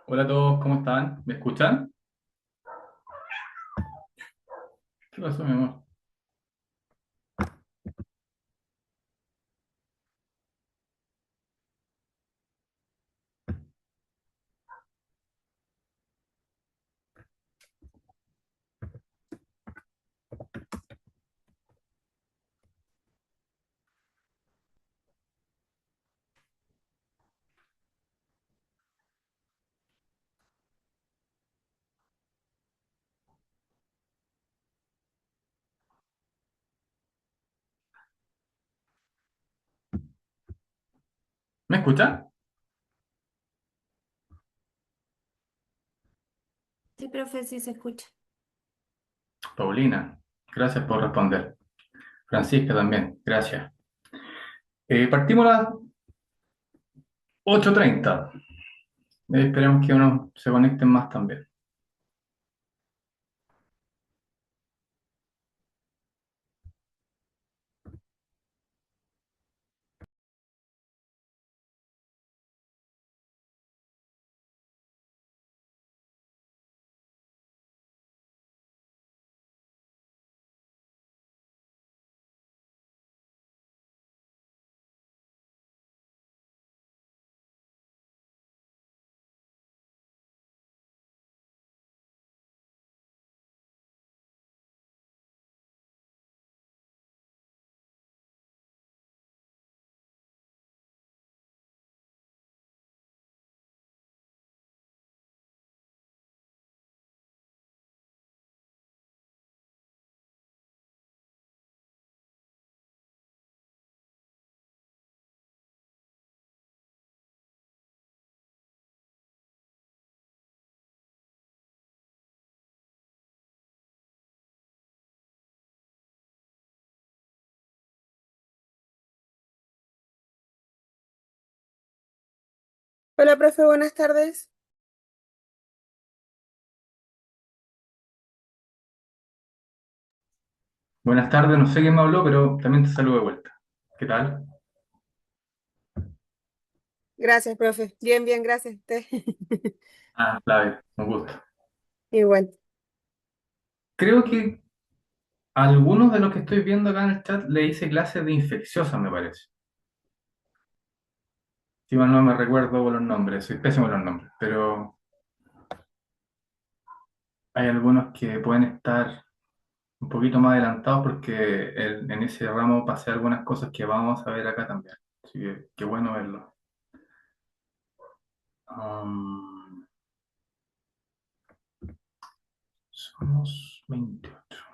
Hola a todos, ¿cómo están? ¿Me escuchan? ¿Qué pasó, mi amor? ¿Me escuchan? Sí, profe, sí se escucha. Paulina, gracias por responder. Francisca también, gracias. Partimos a las 8:30. Esperemos que uno se conecten más también. Hola, profe, buenas tardes. Buenas tardes, no sé quién me habló, pero también te saludo de vuelta. ¿Qué tal? Gracias, profe. Bien, bien, gracias. Usted. Flavia, un gusto. Igual. Creo que a algunos de los que estoy viendo acá en el chat le hice clases de infecciosa, me parece. Si mal no me recuerdo los nombres, soy pésimo con los nombres, pero hay algunos que pueden estar un poquito más adelantados porque en ese ramo pasé algunas cosas que vamos a ver acá también. Así que qué bueno verlo. Um, Somos 28.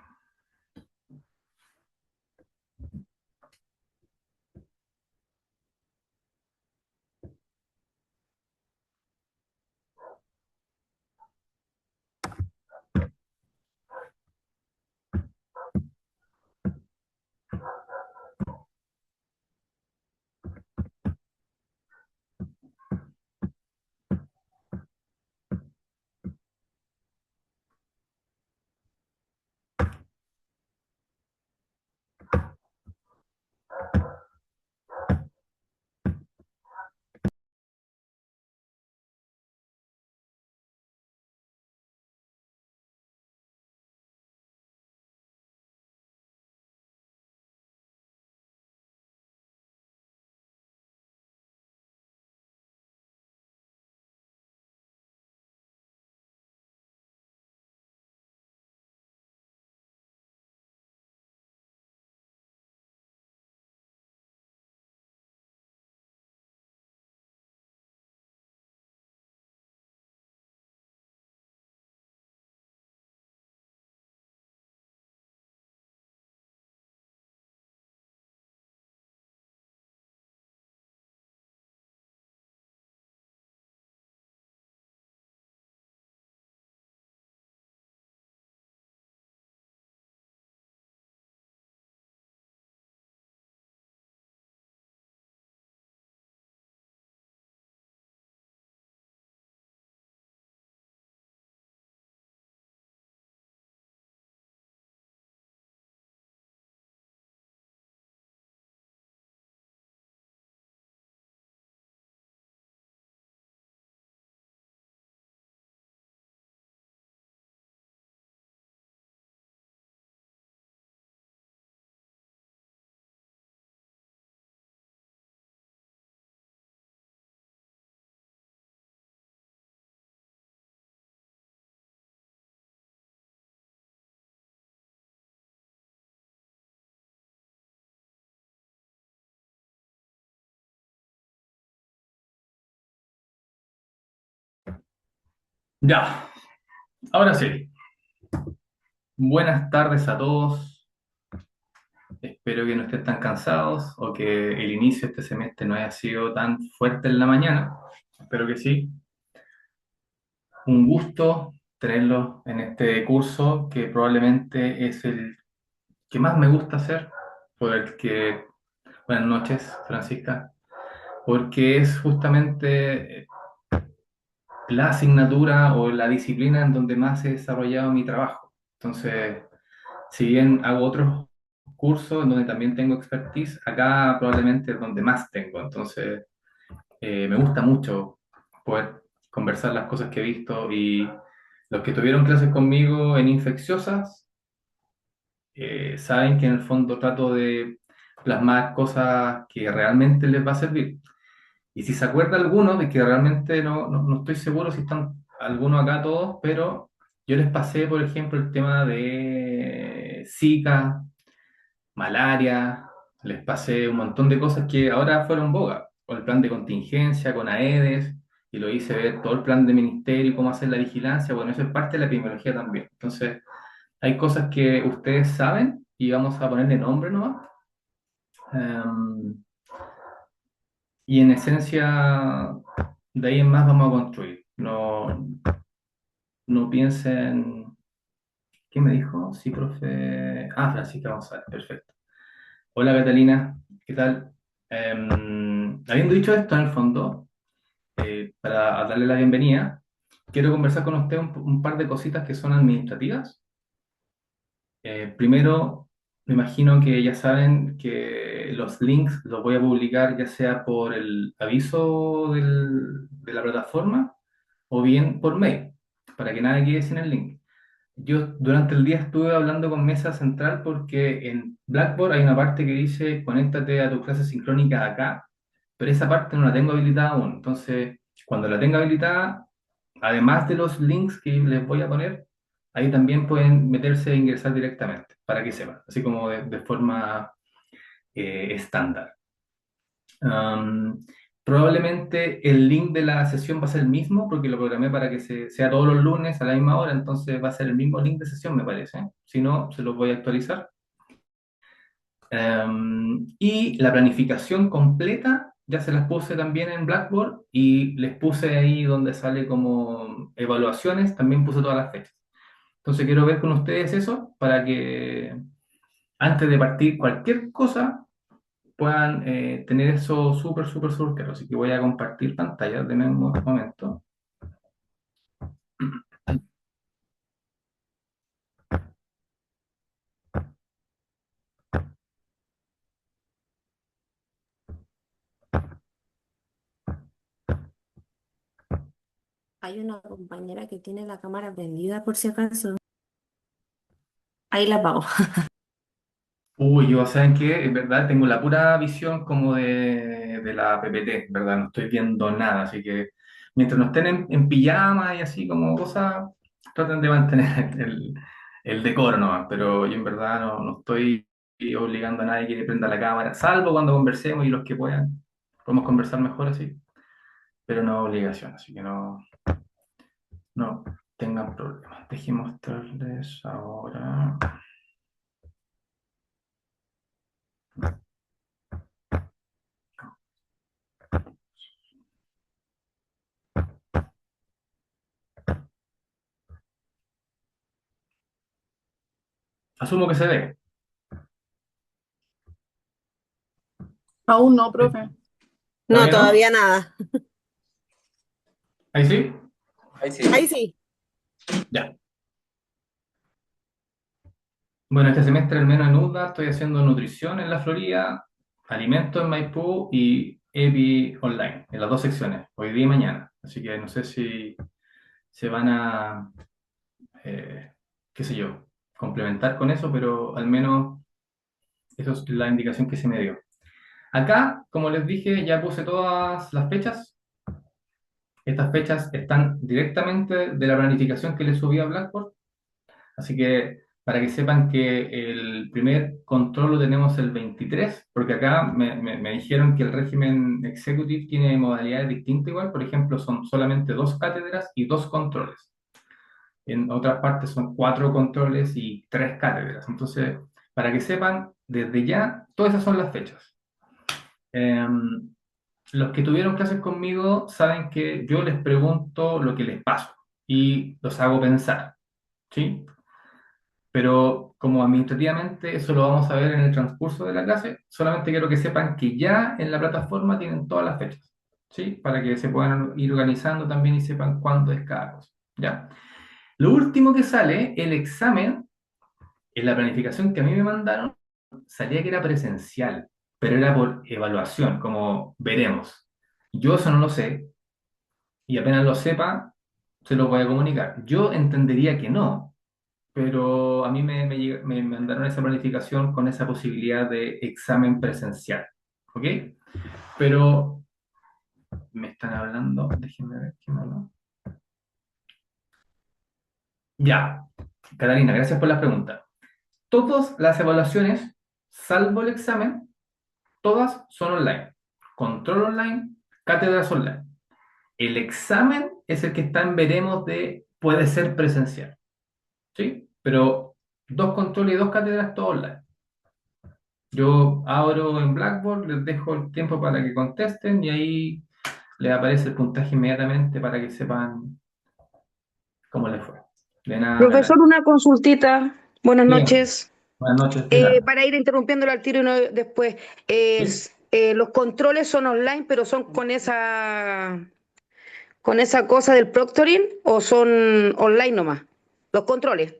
Ya, ahora sí. Buenas tardes a todos. Espero que no estén tan cansados o que el inicio de este semestre no haya sido tan fuerte en la mañana. Espero que sí. Un gusto tenerlos en este curso que probablemente es el que más me gusta hacer, porque, buenas noches, Francisca, porque es justamente la asignatura o la disciplina en donde más he desarrollado mi trabajo. Entonces, si bien hago otros cursos en donde también tengo expertise, acá probablemente es donde más tengo. Entonces, me gusta mucho poder conversar las cosas que he visto y los que tuvieron clases conmigo en infecciosas saben que en el fondo trato de plasmar cosas que realmente les va a servir. Y si se acuerda alguno, de que realmente no estoy seguro si están algunos acá todos, pero yo les pasé, por ejemplo, el tema de Zika, malaria, les pasé un montón de cosas que ahora fueron boga, con el plan de contingencia, con AEDES, y lo hice ver todo el plan de ministerio, cómo hacer la vigilancia, bueno, eso es parte de la epidemiología también. Entonces, hay cosas que ustedes saben y vamos a ponerle nombre nomás. Em, y en esencia, de ahí en más vamos a construir. No piensen, ¿qué me dijo? Sí, profe. Ah, Francisca González, perfecto. Hola Catalina, ¿qué tal? Habiendo dicho esto, en el fondo, para darle la bienvenida, quiero conversar con usted un par de cositas que son administrativas. Primero, me imagino que ya saben que los links los voy a publicar ya sea por el aviso de la plataforma o bien por mail, para que nadie quede sin el link. Yo durante el día estuve hablando con Mesa Central porque en Blackboard hay una parte que dice conéctate a tu clase sincrónica acá, pero esa parte no la tengo habilitada aún. Entonces, cuando la tenga habilitada, además de los links que les voy a poner, ahí también pueden meterse e ingresar directamente, para que sepan, así como de forma estándar. Am, Probablemente el link de la sesión va a ser el mismo, porque lo programé para que sea todos los lunes a la misma hora, entonces va a ser el mismo link de sesión, me parece. Si no, se los voy a actualizar. Y la planificación completa ya se las puse también en Blackboard y les puse ahí donde sale como evaluaciones, también puse todas las fechas. Entonces quiero ver con ustedes eso para que antes de partir cualquier cosa puedan tener eso súper, súper, súper claro. Así que voy a compartir pantalla, denme un momento. Hay una compañera que tiene la cámara prendida por si acaso. Ahí la apago. Uy, yo, ¿saben qué? En verdad tengo la pura visión como de la PPT, en ¿verdad? No estoy viendo nada, así que mientras no estén en pijama y así como cosas, traten de mantener el decoro nomás, pero yo en verdad no estoy obligando a nadie que prenda la cámara, salvo cuando conversemos y los que puedan, podemos conversar mejor así, pero no obligación, así que no tengan problemas. Déjenme mostrarles ahora. Asumo que se ve. Aún no, profe. No, ¿Todavía no? todavía nada. ¿Ahí sí? Ahí sí. Ahí sí. Ya. Bueno, este semestre al menos en UDA estoy haciendo nutrición en la Florida, alimentos en Maipú y EPI online, en las dos secciones, hoy día y mañana. Así que no sé si se van a, eh, qué sé yo, complementar con eso, pero al menos eso es la indicación que se me dio. Acá, como les dije, ya puse todas las fechas. Estas fechas están directamente de la planificación que les subí a Blackboard. Así que para que sepan que el primer control lo tenemos el 23, porque acá me dijeron que el régimen executive tiene modalidades distintas igual, por ejemplo, son solamente dos cátedras y dos controles. En otras partes son 4 controles y 3 cátedras. Entonces, para que sepan, desde ya, todas esas son las fechas. Los que tuvieron clases conmigo saben que yo les pregunto lo que les paso y los hago pensar, ¿sí? Pero como administrativamente eso lo vamos a ver en el transcurso de la clase, solamente quiero que sepan que ya en la plataforma tienen todas las fechas, ¿sí? Para que se puedan ir organizando también y sepan cuándo es cada cosa, ¿ya? Lo último que sale, el examen, en la planificación que a mí me mandaron, salía que era presencial, pero era por evaluación, como veremos. Yo eso no lo sé, y apenas lo sepa, se lo voy a comunicar. Yo entendería que no, pero a mí me mandaron esa planificación con esa posibilidad de examen presencial, ¿ok? Pero me están hablando, déjenme ver quién me habló. Ya, Catalina, gracias por la pregunta. Todas las evaluaciones, salvo el examen, todas son online. Control online, cátedras online. El examen es el que está en veremos de puede ser presencial, ¿sí? Pero 2 controles y 2 cátedras, todo online. Yo abro en Blackboard, les dejo el tiempo para que contesten y ahí les aparece el puntaje inmediatamente para que sepan cómo les fue. De nada, Profesor, Catalina. una consultita. Buenas Bien, noches. buenas noches, diga. Para ir interrumpiéndolo al tiro y no después, ¿Sí? los controles son online, pero son con esa cosa del proctoring o son online nomás. Los controles.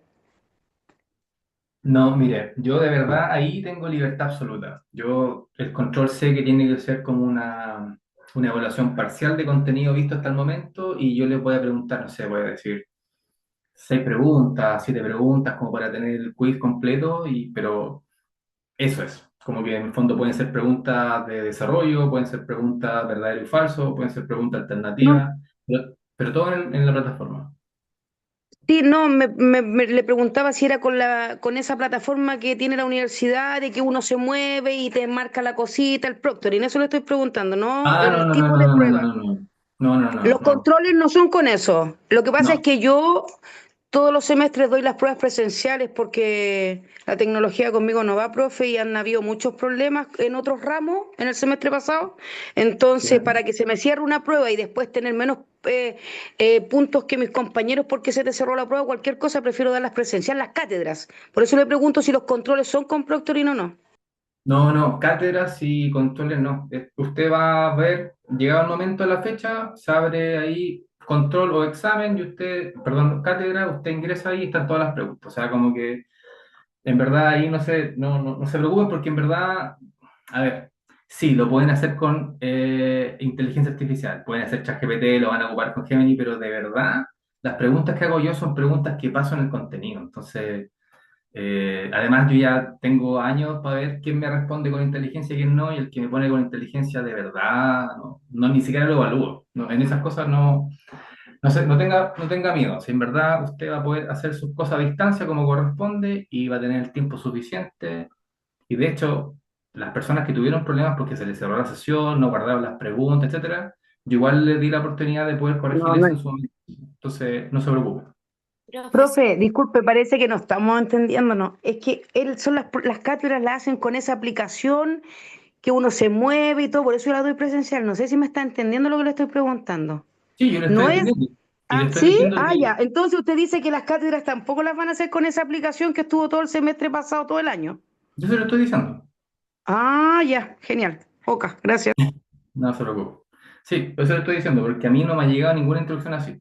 No, mire, yo de verdad ahí tengo libertad absoluta. Yo el control sé que tiene que ser como una evaluación parcial de contenido visto hasta el momento y yo les voy a preguntar, no sé, voy a decir 6 preguntas, 7 preguntas como para tener el quiz completo, pero eso es. Como que en el fondo pueden ser preguntas de desarrollo, pueden ser preguntas verdadero y falso, pueden ser preguntas No, alternativas, pero todo en la plataforma. sí, no, le preguntaba si era con esa plataforma que tiene la universidad, de que uno se mueve y te marca la cosita, el proctoring. Eso le estoy preguntando, ¿no? Ah, no, El no, no, tipo no, de no, no, no, prueba. no, no, no, no, no, Los no, controles no son con eso. Lo que pasa es no. que yo todos los semestres doy las pruebas presenciales porque la tecnología conmigo no va, profe, y han habido muchos problemas en otros ramos en el semestre pasado. Entonces, Ya. para que se me cierre una prueba y después tener menos puntos que mis compañeros porque se te cerró la prueba, cualquier cosa, prefiero dar las presenciales, las cátedras. Por eso le pregunto si los controles son con Proctoring o no. No, no, cátedras y controles no. Usted va a ver, llegado el momento de la fecha, se abre ahí control o examen y usted, perdón, cátedra, usted ingresa ahí y están todas las preguntas. O sea, como que en verdad ahí no se preocupen porque en verdad, a ver, sí, lo pueden hacer con inteligencia artificial, pueden hacer ChatGPT, lo van a ocupar con Gemini, pero de verdad, las preguntas que hago yo son preguntas que paso en el contenido. Entonces, además, yo ya tengo años para ver quién me responde con inteligencia y quién no, y el que me pone con inteligencia de verdad, ni siquiera lo evalúo. No, en esas cosas no, no tenga miedo. Si en verdad usted va a poder hacer sus cosas a distancia como corresponde y va a tener el tiempo suficiente. Y de hecho, las personas que tuvieron problemas porque se les cerró la sesión, no guardaron las preguntas, etcétera, yo igual les di la oportunidad de poder corregir No, eso no. en su momento. Entonces, no se preocupe. Profesor, Profe, disculpe, parece que no estamos entendiéndonos. Es que las cátedras las hacen con esa aplicación que uno se mueve y todo, por eso yo la doy presencial. No sé si me está entendiendo lo que le estoy preguntando. Sí, yo le estoy ¿No es? entendiendo. Y le Ah, estoy ¿sí? diciendo Ah, que ya. Entonces usted dice que las cátedras tampoco las van a hacer con esa aplicación que estuvo todo el semestre pasado, todo el año. yo se lo estoy diciendo. Ah, ya. Genial. Oca, gracias. No se preocupe. Sí, por eso le estoy diciendo, porque a mí no me ha llegado ninguna instrucción así.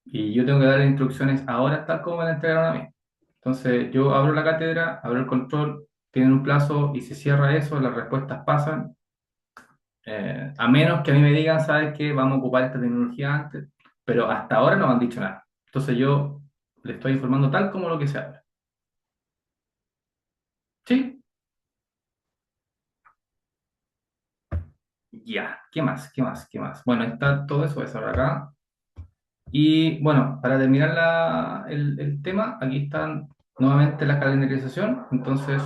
Y yo tengo que dar instrucciones ahora tal como me la entregaron a mí. Entonces, yo abro la cátedra, abro el control, tienen un plazo y se cierra eso, las respuestas pasan. A menos que a mí me digan, ¿sabes qué? Vamos a ocupar esta tecnología antes. Pero hasta ahora no me han dicho nada. Entonces, yo le estoy informando tal como lo que se habla. ¿Sí? Ya. ¿Qué más? ¿Qué más? ¿Qué más? Bueno, está todo eso, es ahora acá. Y bueno, para terminar el tema, aquí están nuevamente la calendarización, entonces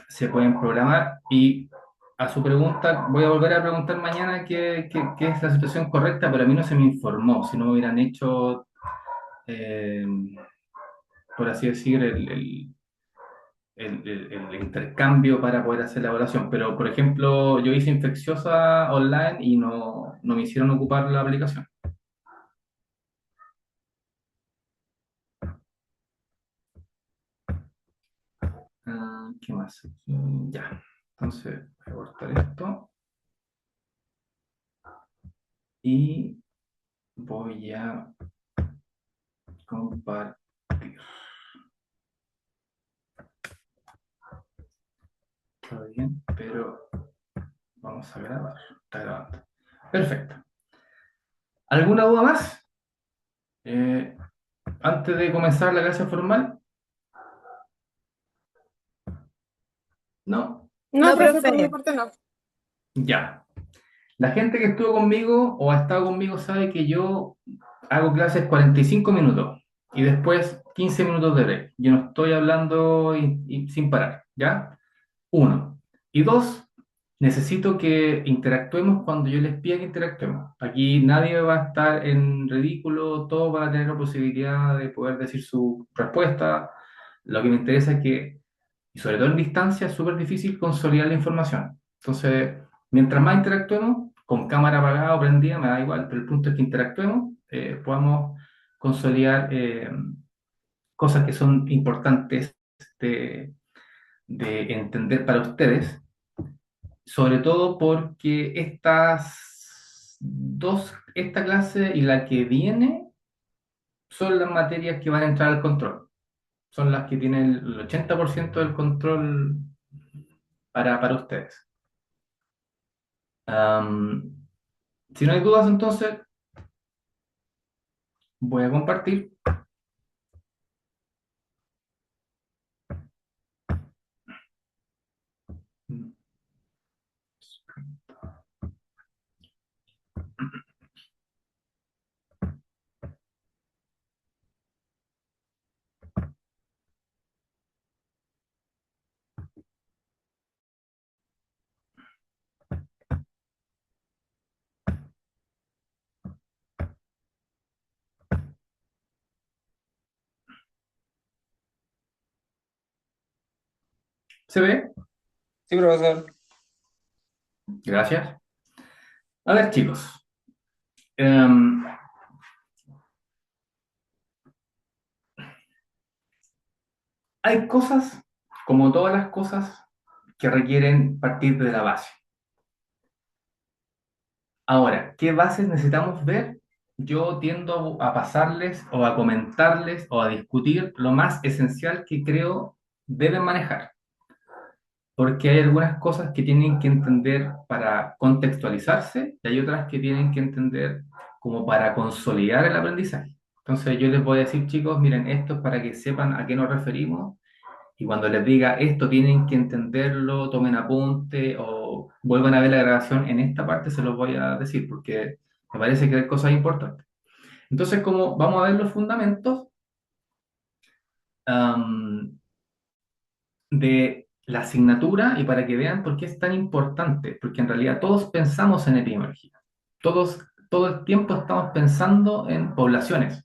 se pueden programar y a su pregunta, voy a volver a preguntar mañana qué es la situación correcta, pero a mí no se me informó, si no me hubieran hecho, eh, por así decir, el intercambio para poder hacer la evaluación. Pero, por ejemplo, yo hice infecciosa online y no me hicieron ocupar la aplicación. ¿Qué más? Ya. Entonces, voy a cortar esto y voy a compartir. Todo bien, pero vamos a grabar. Está grabando. Perfecto. ¿Alguna duda más? Eh, Antes de comenzar la clase formal, ¿no? No, No, profe, por mi profe. parte no. Ya. La gente que estuvo conmigo o ha estado conmigo sabe que yo hago clases 45 minutos y después 15 minutos de break. Yo no estoy hablando y sin parar, ¿ya? Uno. Y dos, necesito que interactuemos cuando yo les pida que interactuemos. Aquí nadie va a estar en ridículo, todos van a tener la posibilidad de poder decir su respuesta. Lo que me interesa es que, y sobre todo en distancia, es súper difícil consolidar la información. Entonces, mientras más interactuemos, con cámara apagada o prendida, me da igual, pero el punto es que interactuemos, podamos consolidar cosas que son importantes de, de entender para ustedes, sobre todo porque esta clase y la que viene son las materias que van a entrar al control, son las que tienen el 80% del control para ustedes. Am, si no hay dudas, entonces voy a compartir. ¿Se ve? Sí, profesor. Gracias. A ver, chicos. em, Hay cosas, como todas las cosas, que requieren partir de la base. Ahora, ¿qué bases necesitamos ver? Yo tiendo a pasarles o a comentarles o a discutir lo más esencial que creo deben manejar, porque hay algunas cosas que tienen que entender para contextualizarse y hay otras que tienen que entender como para consolidar el aprendizaje. Entonces yo les voy a decir, chicos, miren, esto es para que sepan a qué nos referimos y cuando les diga esto tienen que entenderlo, tomen apunte o vuelvan a ver la grabación en esta parte, se los voy a decir porque me parece que hay cosas importantes. Entonces, como vamos a ver los fundamentos am, de la asignatura y para que vean por qué es tan importante, porque en realidad todos pensamos en epidemiología, todos, todo el tiempo estamos pensando en poblaciones,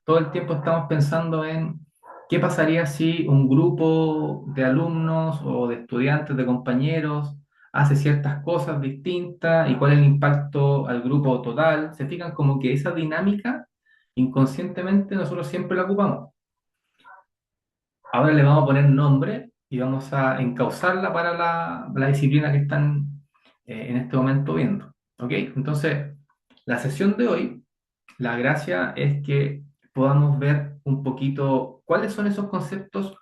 todo el tiempo estamos pensando en qué pasaría si un grupo de alumnos o de estudiantes, de compañeros, hace ciertas cosas distintas y cuál es el impacto al grupo total. Se fijan como que esa dinámica inconscientemente nosotros siempre la ocupamos. Ahora le vamos a poner nombre y vamos a encauzarla para la disciplina que están en este momento viendo. ¿Ok? Entonces, la sesión de hoy, la gracia es que podamos ver un poquito cuáles son esos conceptos,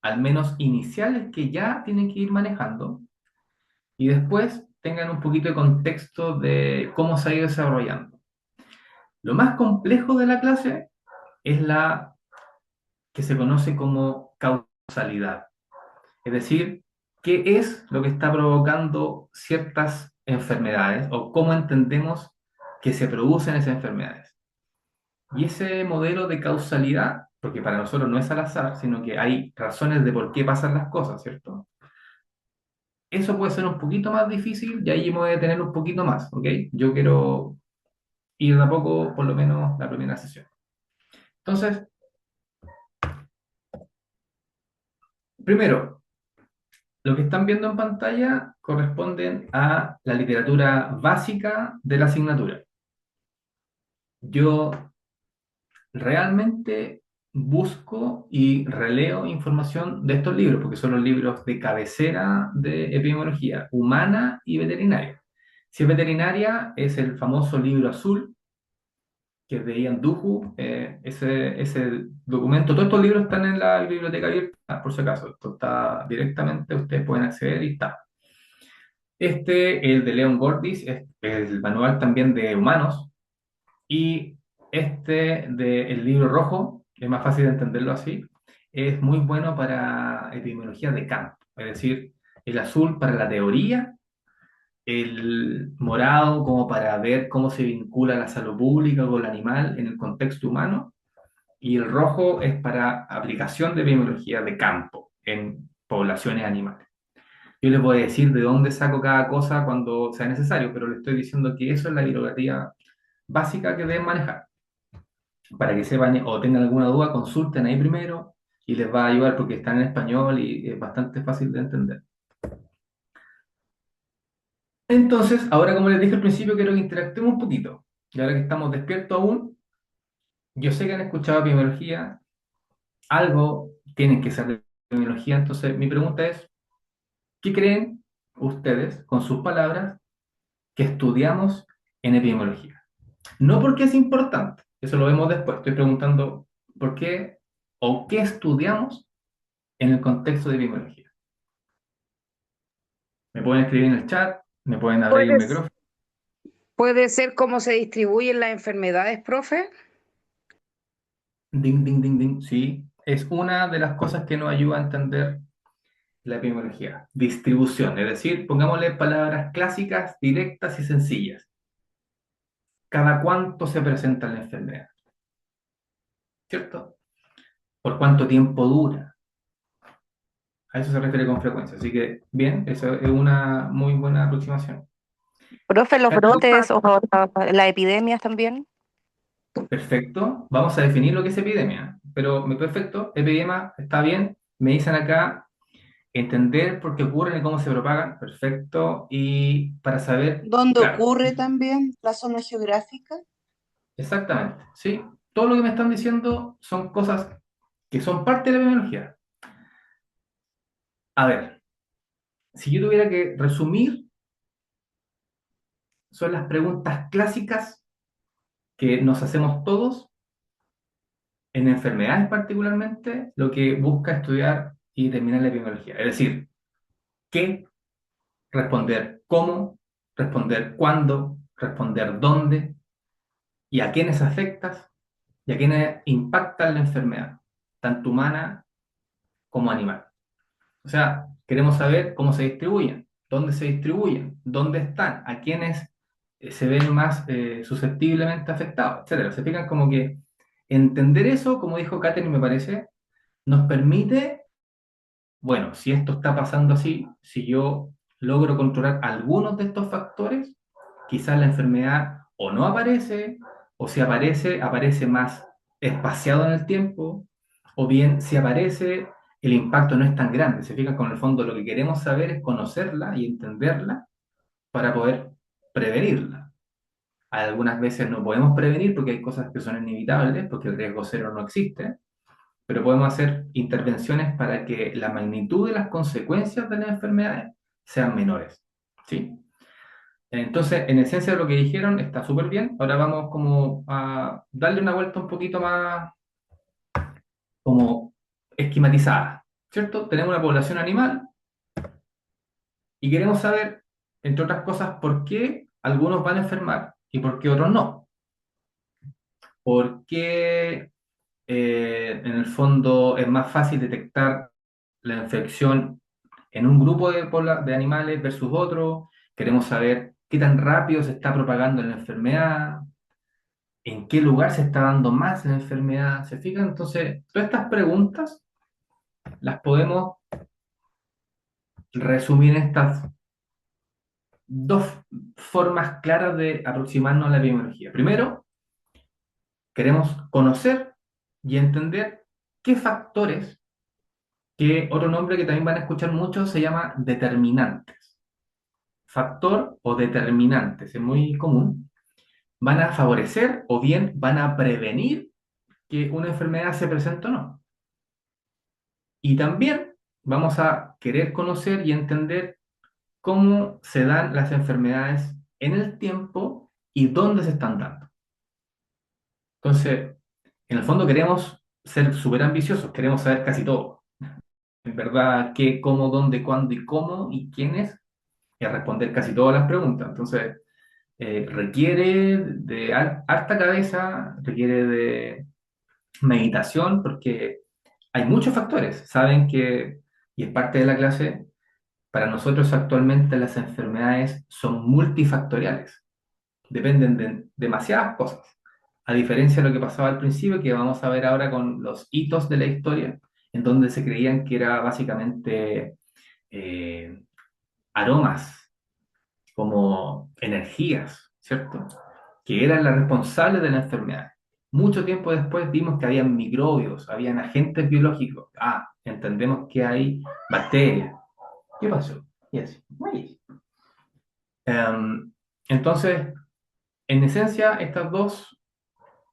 al menos iniciales, que ya tienen que ir manejando y después tengan un poquito de contexto de cómo se ha ido desarrollando. Lo más complejo de la clase es la que se conoce como causalidad. Es decir, qué es lo que está provocando ciertas enfermedades o cómo entendemos que se producen esas enfermedades. Y ese modelo de causalidad, porque para nosotros no es al azar, sino que hay razones de por qué pasan las cosas, ¿cierto? Eso puede ser un poquito más difícil y ahí me voy a detener un poquito más, ¿ok? Yo quiero ir de a poco, por lo menos la primera sesión. Entonces, primero, lo que están viendo en pantalla corresponden a la literatura básica de la asignatura. Yo realmente busco y releo información de estos libros, porque son los libros de cabecera de epidemiología humana y veterinaria. Si es veterinaria, es el famoso libro azul, que es de Ian Duhu, ese documento. Todos estos libros están en la biblioteca abierta, por si acaso. Esto está directamente, ustedes pueden acceder y está. El de Leon Gordis, es el manual también de humanos. Y el libro rojo, es más fácil de entenderlo así, es muy bueno para epidemiología de campo. Es decir, el azul para la teoría, el morado como para ver cómo se vincula la salud pública con el animal en el contexto humano, y el rojo es para aplicación de epidemiología de campo en poblaciones animales. Yo les voy a decir de dónde saco cada cosa cuando sea necesario, pero les estoy diciendo que eso es la bibliografía básica que deben manejar. Para que sepan o tengan alguna duda, consulten ahí primero y les va a ayudar porque está en español y es bastante fácil de entender. Entonces, ahora como les dije al principio, quiero que interactuemos un poquito. Y ahora que estamos despiertos aún, yo sé que han escuchado epidemiología, algo tienen que saber de epidemiología, entonces mi pregunta es, ¿qué creen ustedes, con sus palabras, que estudiamos en epidemiología? No porque es importante, eso lo vemos después, estoy preguntando por qué o qué estudiamos en el contexto de epidemiología. Me pueden escribir en el chat, me pueden abrir un ¿Puedes, micrófono. puede ser cómo se distribuyen las enfermedades, profe? Ding, ding, ding, ding. Sí, es una de las cosas que nos ayuda a entender la epidemiología. Distribución, es decir, pongámosle palabras clásicas, directas y sencillas. ¿Cada cuánto se presenta la enfermedad? ¿Cierto? ¿Por cuánto tiempo dura? A eso se refiere con frecuencia. Así que, bien, eso es una muy buena aproximación. Profe, los Cata, brotes o las epidemias también. perfecto. Vamos a definir lo que es epidemia. Pero, perfecto, epidemia está bien. Me dicen acá entender por qué ocurren y cómo se propagan. Perfecto. Y para saber, ¿Dónde claro, ocurre también la zona geográfica? exactamente, ¿sí? Todo lo que me están diciendo son cosas que son parte de la epidemiología. A ver, si yo tuviera que resumir, son las preguntas clásicas que nos hacemos todos en enfermedades particularmente, lo que busca estudiar y terminar la epidemiología. Es decir, ¿qué? Responder cómo, responder cuándo, responder dónde y a quiénes afectas y a quiénes impacta la enfermedad, tanto humana como animal. O sea, queremos saber cómo se distribuyen, dónde se distribuyen, dónde están, a quiénes se ven más susceptiblemente afectados, etcétera. Se fijan como que entender eso, como dijo Katherine, me parece, nos permite, bueno, si esto está pasando así, si yo logro controlar algunos de estos factores, quizás la enfermedad o no aparece, o si aparece, aparece más espaciado en el tiempo, o bien si aparece, el impacto no es tan grande. Se fijan con el fondo lo que queremos saber es conocerla y entenderla para poder prevenirla. Algunas veces no podemos prevenir porque hay cosas que son inevitables, porque el riesgo cero no existe, pero podemos hacer intervenciones para que la magnitud de las consecuencias de las enfermedades sean menores. ¿Sí? Entonces, en esencia lo que dijeron está súper bien. Ahora vamos como a darle una vuelta un poquito más como esquematizada, ¿cierto? Tenemos una población animal y queremos saber, entre otras cosas, por qué algunos van a enfermar y por qué otros no. ¿Por qué en el fondo es más fácil detectar la infección en un grupo de animales versus otro? Queremos saber qué tan rápido se está propagando la enfermedad, en qué lugar se está dando más la enfermedad. ¿Se fijan? Entonces, todas estas preguntas las podemos resumir estas dos formas claras de aproximarnos a la epidemiología. Primero, queremos conocer y entender qué factores, que otro nombre que también van a escuchar mucho se llama determinantes. Factor o determinantes, es muy común, van a favorecer o bien van a prevenir que una enfermedad se presente o no. Y también vamos a querer conocer y entender cómo se dan las enfermedades en el tiempo y dónde se están dando. Entonces, en el fondo queremos ser súper ambiciosos, queremos saber casi todo. En verdad, qué, cómo, dónde, cuándo y cómo y quiénes, y a responder casi todas las preguntas. Entonces, requiere de harta cabeza, requiere de meditación, porque hay muchos factores. Saben que, y es parte de la clase, para nosotros actualmente las enfermedades son multifactoriales, dependen de demasiadas cosas, a diferencia de lo que pasaba al principio, que vamos a ver ahora con los hitos de la historia, en donde se creían que era básicamente eh, aromas, como energías, ¿cierto? Que eran las responsables de la enfermedad. Mucho tiempo después vimos que había microbios, habían agentes biológicos. Ah, entendemos que hay bacterias. ¿Qué pasó? Yes. Muy bien. Entonces, en esencia, estas dos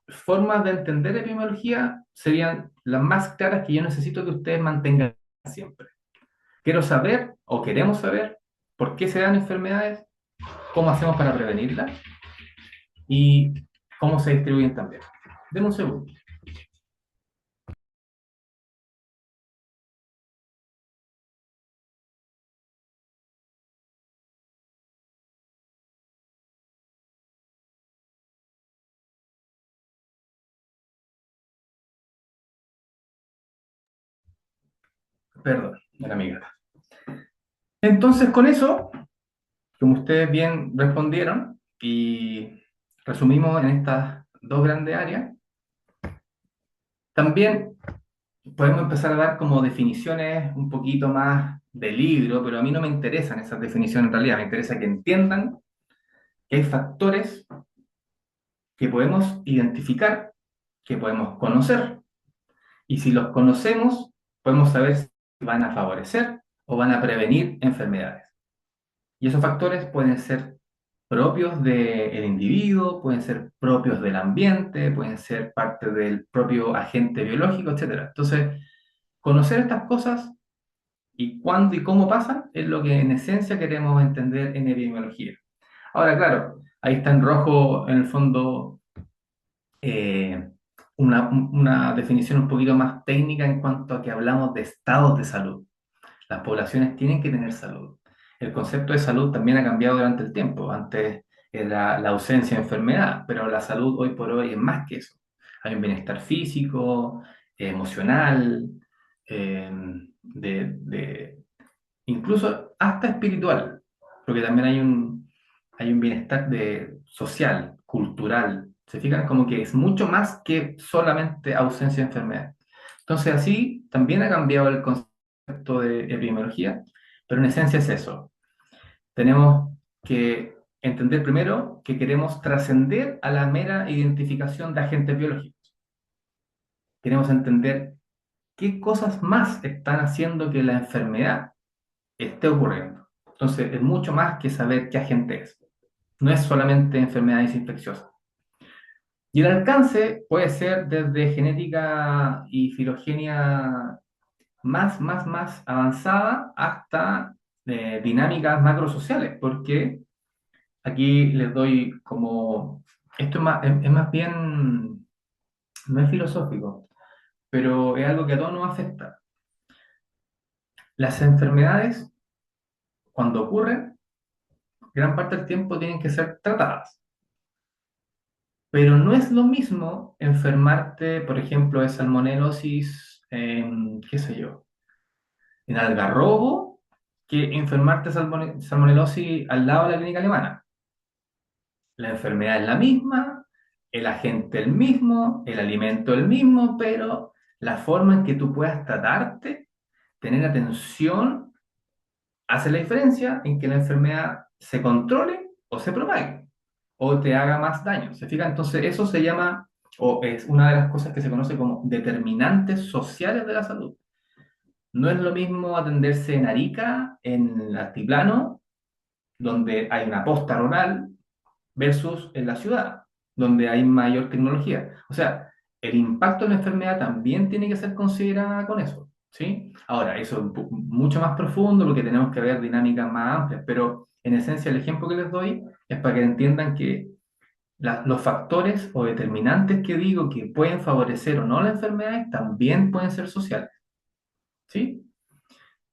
formas de entender epidemiología serían las más claras que yo necesito que ustedes mantengan siempre. Quiero saber, o queremos saber, por qué se dan enfermedades, cómo hacemos para prevenirlas y cómo se distribuyen también. Denme un segundo. Perdón, era mi gata. Entonces, con eso, como ustedes bien respondieron y resumimos en estas dos grandes áreas, también podemos empezar a dar como definiciones un poquito más de libro, pero a mí no me interesan esas definiciones en realidad, me interesa que entiendan que hay factores que podemos identificar, que podemos conocer, y si los conocemos, podemos saber si van a favorecer o van a prevenir enfermedades. Y esos factores pueden ser propios del individuo, pueden ser propios del ambiente, pueden ser parte del propio agente biológico, etcétera. Entonces, conocer estas cosas y cuándo y cómo pasan es lo que en esencia queremos entender en epidemiología. Ahora, claro, ahí está en rojo, en el fondo, eh, una definición un poquito más técnica en cuanto a que hablamos de estados de salud. Las poblaciones tienen que tener salud. El concepto de salud también ha cambiado durante el tiempo. Antes era la ausencia de enfermedad, pero la salud hoy por hoy es más que eso. Hay un bienestar físico, emocional, eh, de incluso hasta espiritual, porque también hay un bienestar social, cultural. Se fijan como que es mucho más que solamente ausencia de enfermedad. Entonces así también ha cambiado el concepto de epidemiología, pero en esencia es eso. Tenemos que entender primero que queremos trascender a la mera identificación de agentes biológicos. Queremos entender qué cosas más están haciendo que la enfermedad esté ocurriendo. Entonces, es mucho más que saber qué agente es. No es solamente enfermedades infecciosas. Y el alcance puede ser desde genética y filogenia más avanzada hasta dinámicas macrosociales, porque aquí les doy como, esto es más bien, no es filosófico, pero es algo que a todos nos afecta. Las enfermedades, cuando ocurren, gran parte del tiempo tienen que ser tratadas. Pero no es lo mismo enfermarte, por ejemplo, de salmonelosis en, qué sé yo, en Algarrobo, que enfermarte de salmonelosis al lado de la clínica alemana. La enfermedad es la misma, el agente el mismo, el alimento el mismo, pero la forma en que tú puedas tratarte, tener atención hace la diferencia en que la enfermedad se controle o se propague, o te haga más daño. ¿Se fija? Entonces, eso se llama, o es una de las cosas que se conoce como determinantes sociales de la salud. No es lo mismo atenderse en Arica, en el altiplano, donde hay una posta rural, versus en la ciudad, donde hay mayor tecnología. O sea, el impacto de la enfermedad también tiene que ser considerada con eso, ¿sí? Ahora, eso es mucho más profundo porque tenemos que ver dinámicas más amplias, pero en esencia el ejemplo que les doy es para que entiendan que los factores o determinantes que digo que pueden favorecer o no las enfermedades también pueden ser sociales, ¿sí?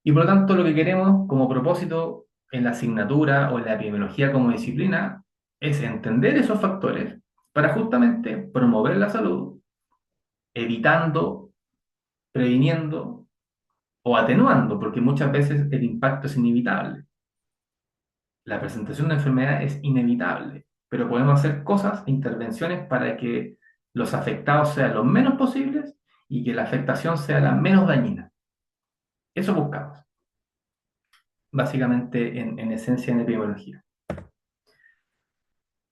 Y por lo tanto, lo que queremos como propósito en la asignatura o en la epidemiología como disciplina es entender esos factores para justamente promover la salud, evitando, previniendo o atenuando, porque muchas veces el impacto es inevitable. La presentación de enfermedad es inevitable, pero podemos hacer cosas, intervenciones para que los afectados sean lo menos posibles y que la afectación sea la menos dañina. Eso buscamos, básicamente en esencia en epidemiología.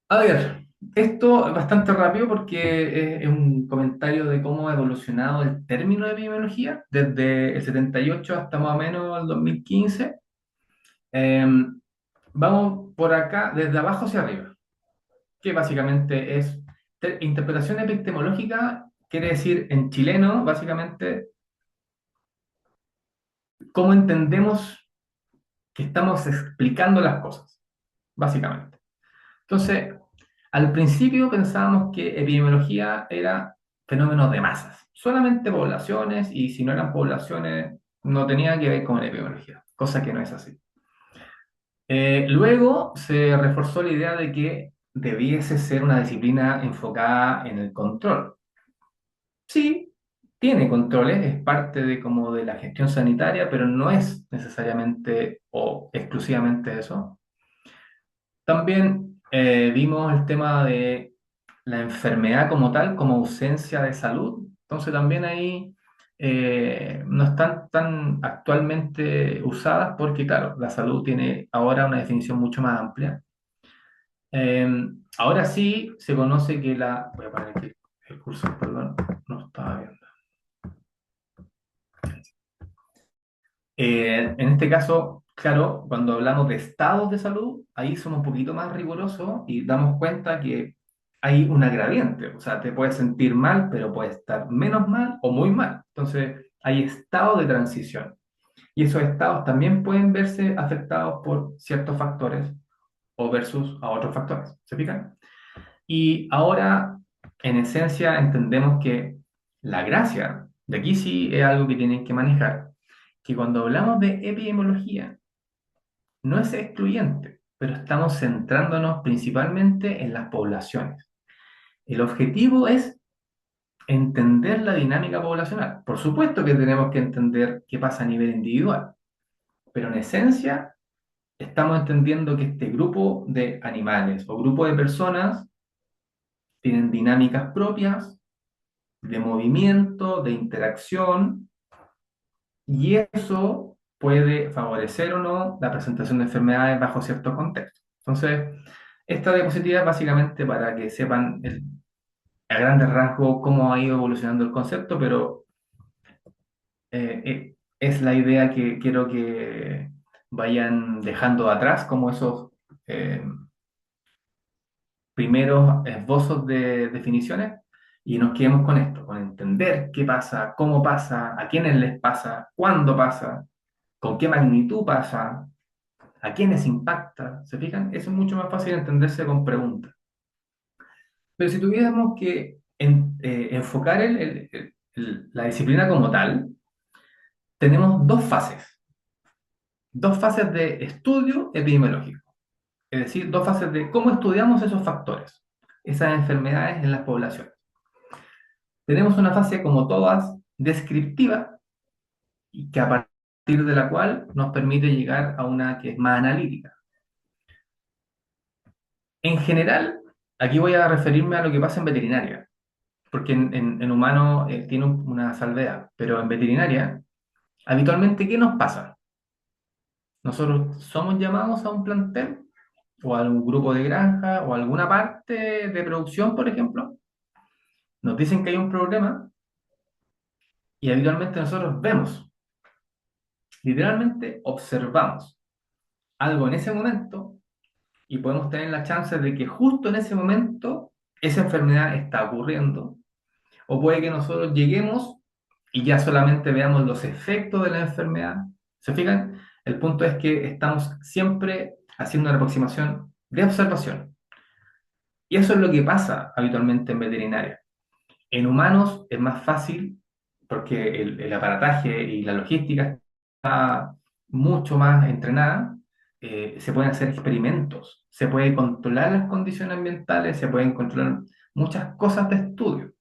A ver, esto es bastante rápido porque es un comentario de cómo ha evolucionado el término de epidemiología desde el 78 hasta más o menos el 2015. Eh, Vamos por acá, desde abajo hacia arriba, que básicamente es interpretación epistemológica, quiere decir en chileno, básicamente, cómo entendemos que estamos explicando las cosas, básicamente. Entonces, al principio pensábamos que epidemiología era fenómenos de masas, solamente poblaciones, y si no eran poblaciones, no tenía que ver con epidemiología, cosa que no es así. Luego se reforzó la idea de que debiese ser una disciplina enfocada en el control. Sí, tiene controles, es parte de como de la gestión sanitaria, pero no es necesariamente o exclusivamente eso. También vimos el tema de la enfermedad como tal, como ausencia de salud. Entonces también ahí no están tan actualmente usadas porque, claro, la salud tiene ahora una definición mucho más amplia. Eh, Ahora sí se conoce que la... Voy a poner aquí el curso, perdón, no estaba viendo. En este caso, claro, cuando hablamos de estados de salud, ahí somos un poquito más rigurosos y damos cuenta que hay un gradiente, o sea, te puedes sentir mal, pero puedes estar menos mal o muy mal. Entonces, hay estados de transición y esos estados también pueden verse afectados por ciertos factores o versus a otros factores. ¿Se fijan? Y ahora, en esencia, entendemos que la gracia, de aquí sí es algo que tienen que manejar, que cuando hablamos de epidemiología, no es excluyente, pero estamos centrándonos principalmente en las poblaciones. El objetivo es entender la dinámica poblacional. Por supuesto que tenemos que entender qué pasa a nivel individual, pero en esencia estamos entendiendo que este grupo de animales o grupo de personas tienen dinámicas propias de movimiento, de interacción, y eso puede favorecer o no la presentación de enfermedades bajo cierto contexto. Entonces, esta diapositiva es básicamente para que sepan a grandes rasgos cómo ha ido evolucionando el concepto, pero es la idea que quiero que vayan dejando atrás, como esos eh, primeros esbozos de definiciones, y nos quedemos con esto, con entender qué pasa, cómo pasa, a quiénes les pasa, cuándo pasa, con qué magnitud pasa, a quiénes impacta. ¿Se fijan? Eso es mucho más fácil entenderse con preguntas. Pero si tuviéramos que enfocar la disciplina como tal, tenemos dos fases de estudio epidemiológico, es decir, dos fases de cómo estudiamos esos factores, esas enfermedades en las poblaciones. Tenemos una fase, como todas, descriptiva, y que a partir de la cual nos permite llegar a una que es más analítica. En general, aquí voy a referirme a lo que pasa en veterinaria, porque en humano tiene una salvedad, pero en veterinaria, habitualmente, ¿qué nos pasa? Nosotros somos llamados a un plantel o a un grupo de granja o a alguna parte de producción, por ejemplo. Nos dicen que hay un problema y habitualmente nosotros vemos, literalmente observamos algo en ese momento y podemos tener la chance de que justo en ese momento esa enfermedad está ocurriendo. O puede que nosotros lleguemos y ya solamente veamos los efectos de la enfermedad. ¿Se fijan? El punto es que estamos siempre haciendo una aproximación de observación. Y eso es lo que pasa habitualmente en veterinaria. En humanos es más fácil porque el aparataje y la logística está mucho más entrenada. Se pueden hacer experimentos, se puede controlar las condiciones ambientales, se pueden controlar muchas cosas de estudio.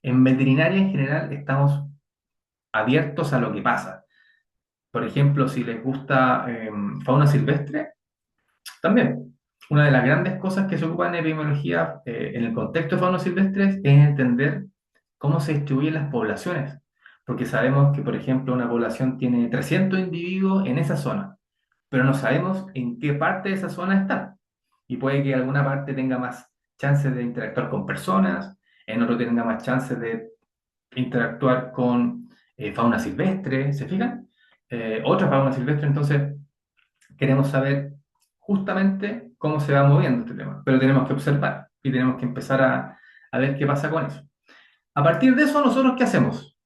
En veterinaria en general estamos abiertos a lo que pasa. Por ejemplo, si les gusta fauna silvestre, también. Una de las grandes cosas que se ocupa en epidemiología en el contexto de fauna silvestre es entender cómo se distribuyen las poblaciones. Porque sabemos que, por ejemplo, una población tiene 300 individuos en esa zona, pero no sabemos en qué parte de esa zona están. Y puede que alguna parte tenga más chances de interactuar con personas, en otro tenga más chances de interactuar con fauna silvestre, ¿se fijan? Otra fauna silvestre, entonces queremos saber justamente cómo se va moviendo este tema, pero tenemos que observar y tenemos que empezar a ver qué pasa con eso. A partir de eso, ¿nosotros qué hacemos?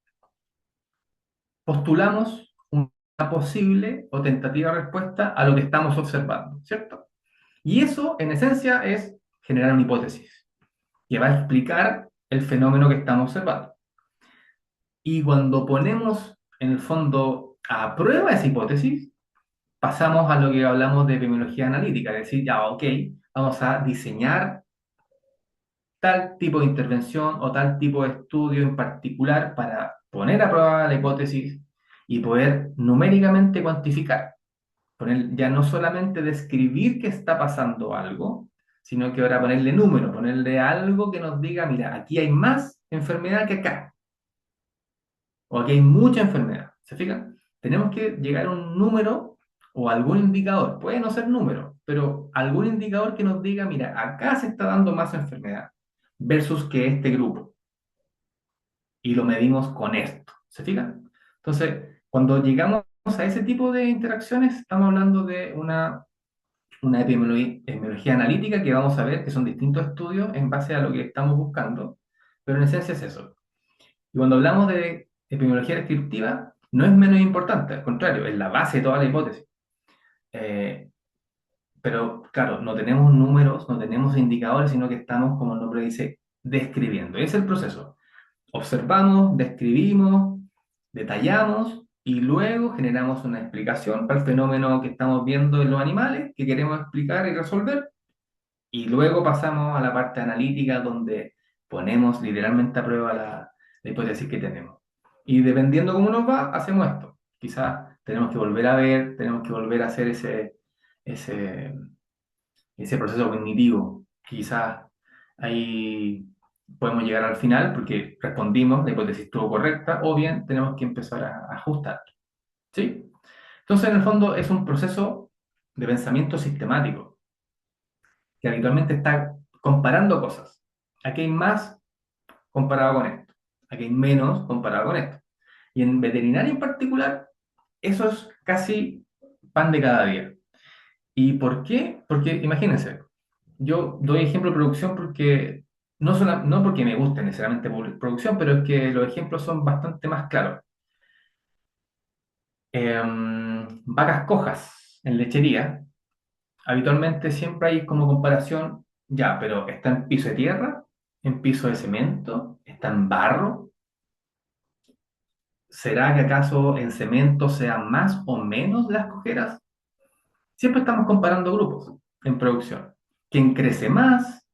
Postulamos una posible o tentativa respuesta a lo que estamos observando, ¿cierto? Y eso, en esencia, es generar una hipótesis que va a explicar el fenómeno que estamos observando. Y cuando ponemos, en el fondo, a prueba esa hipótesis, pasamos a lo que hablamos de epidemiología analítica, es decir, ya, ok, vamos a diseñar tal tipo de intervención o tal tipo de estudio en particular para poner a prueba la hipótesis y poder numéricamente cuantificar. Poner, ya no solamente describir que está pasando algo, sino que ahora ponerle número, ponerle algo que nos diga, mira, aquí hay más enfermedad que acá, o aquí hay mucha enfermedad. ¿Se fijan? Tenemos que llegar a un número o algún indicador, puede no ser número, pero algún indicador que nos diga, mira, acá se está dando más enfermedad versus que este grupo. Y lo medimos con esto. ¿Se fijan? Entonces, cuando llegamos a ese tipo de interacciones, estamos hablando de una epidemiología analítica que vamos a ver que son distintos estudios en base a lo que estamos buscando, pero en esencia es eso. Y cuando hablamos de epidemiología descriptiva, no es menos importante, al contrario, es la base de toda la hipótesis. Eh, pero claro, no tenemos números, no tenemos indicadores, sino que estamos, como el nombre dice, describiendo. Ese es el proceso. Observamos, describimos, detallamos y luego generamos una explicación para el fenómeno que estamos viendo en los animales, que queremos explicar y resolver. Y luego pasamos a la parte analítica donde ponemos literalmente a prueba la hipótesis que tenemos. Y dependiendo cómo nos va, hacemos esto. Quizás tenemos que volver a ver, tenemos que volver a hacer ese, ese proceso cognitivo. Quizás ahí podemos llegar al final porque respondimos, la hipótesis estuvo correcta, o bien tenemos que empezar a ajustar. ¿Sí? Entonces, en el fondo, es un proceso de pensamiento sistemático que habitualmente está comparando cosas. Aquí hay más comparado con esto, aquí hay menos comparado con esto. Y en veterinaria en particular, eso es casi pan de cada día. ¿Y por qué? Porque imagínense, yo doy ejemplo de producción porque no porque me guste necesariamente producción, pero es que los ejemplos son bastante más claros. Vacas cojas en lechería, habitualmente siempre hay como comparación, ya, pero ¿está en piso de tierra? ¿En piso de cemento? ¿Está en barro? ¿Será que acaso en cemento sean más o menos las cojeras? Siempre estamos comparando grupos en producción. ¿Quién crece más?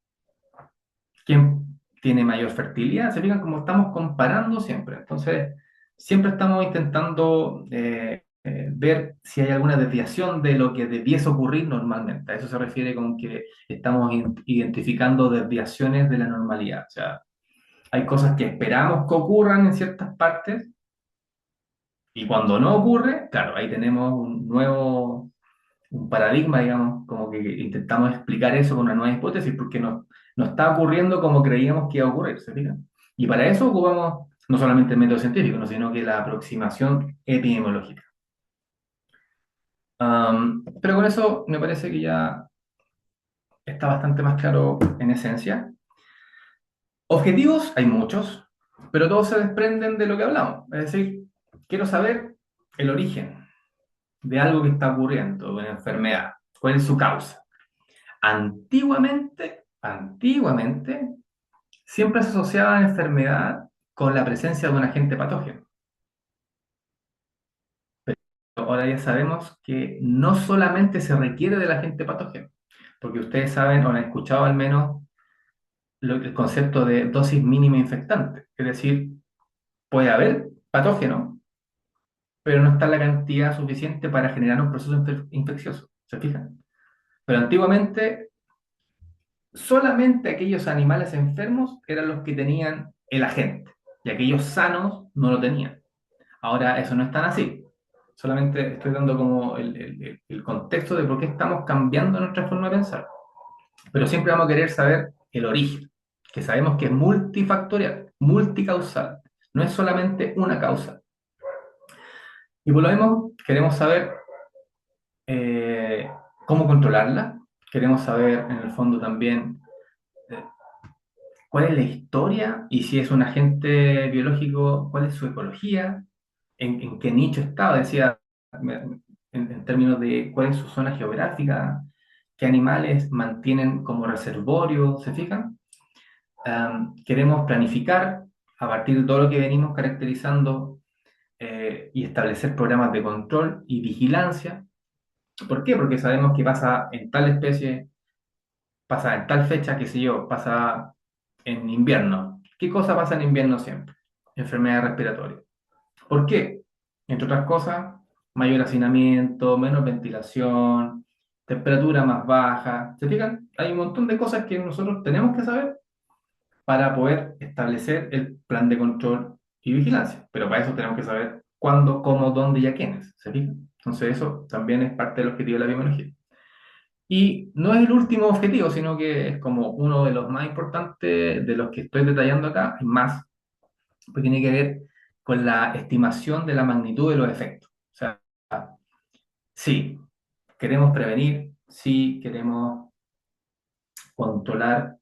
¿Quién tiene mayor fertilidad? Se fijan como estamos comparando siempre. Entonces, siempre estamos intentando ver si hay alguna desviación de lo que debiese ocurrir normalmente. A eso se refiere con que estamos identificando desviaciones de la normalidad. O sea, hay cosas que esperamos que ocurran en ciertas partes y cuando no ocurre, claro, ahí tenemos un nuevo paradigma, digamos, como que intentamos explicar eso con una nueva hipótesis, porque no está ocurriendo como creíamos que iba a ocurrir, ¿se fijan? Y para eso ocupamos no solamente el método científico, ¿no? sino que la aproximación epidemiológica. Pero con eso me parece que ya está bastante más claro en esencia. Objetivos hay muchos, pero todos se desprenden de lo que hablamos. Es decir, quiero saber el origen de algo que está ocurriendo, de una enfermedad, cuál es su causa. Antiguamente, siempre se asociaba la enfermedad con la presencia de un agente patógeno. Pero ahora ya sabemos que no solamente se requiere del agente patógeno, porque ustedes saben o han escuchado al menos el concepto de dosis mínima infectante. Es decir, puede haber patógeno, pero no está la cantidad suficiente para generar un proceso infeccioso. ¿Se fijan? Pero antiguamente, solamente aquellos animales enfermos eran los que tenían el agente, y aquellos sanos no lo tenían. Ahora eso no es tan así. Solamente estoy dando como el contexto de por qué estamos cambiando nuestra forma de pensar. Pero siempre vamos a querer saber el origen, que sabemos que es multifactorial, multicausal. No es solamente una causa. Y por lo mismo, queremos saber cómo controlarla. Queremos saber, en el fondo, también eh, cuál es la historia y si es un agente biológico, cuál es su ecología, en qué nicho está, decía, en términos de cuál es su zona geográfica, qué animales mantienen como reservorio, ¿se fijan? Queremos planificar a partir de todo lo que venimos caracterizando y establecer programas de control y vigilancia. ¿Por qué? Porque sabemos que pasa en tal especie, pasa en tal fecha, qué sé yo, pasa en invierno. ¿Qué cosa pasa en invierno siempre? Enfermedad respiratoria. ¿Por qué? Entre otras cosas, mayor hacinamiento, menos ventilación, temperatura más baja. ¿Se fijan? Hay un montón de cosas que nosotros tenemos que saber para poder establecer el plan de control y vigilancia. Pero para eso tenemos que saber cuándo, cómo, dónde y a quiénes. ¿Se fijan? Entonces eso también es parte del objetivo de la biología. Y no es el último objetivo, sino que es como uno de los más importantes de los que estoy detallando acá, y más, pues tiene que ver con la estimación de la magnitud de los efectos. O sea, sí, queremos prevenir, sí, queremos controlar,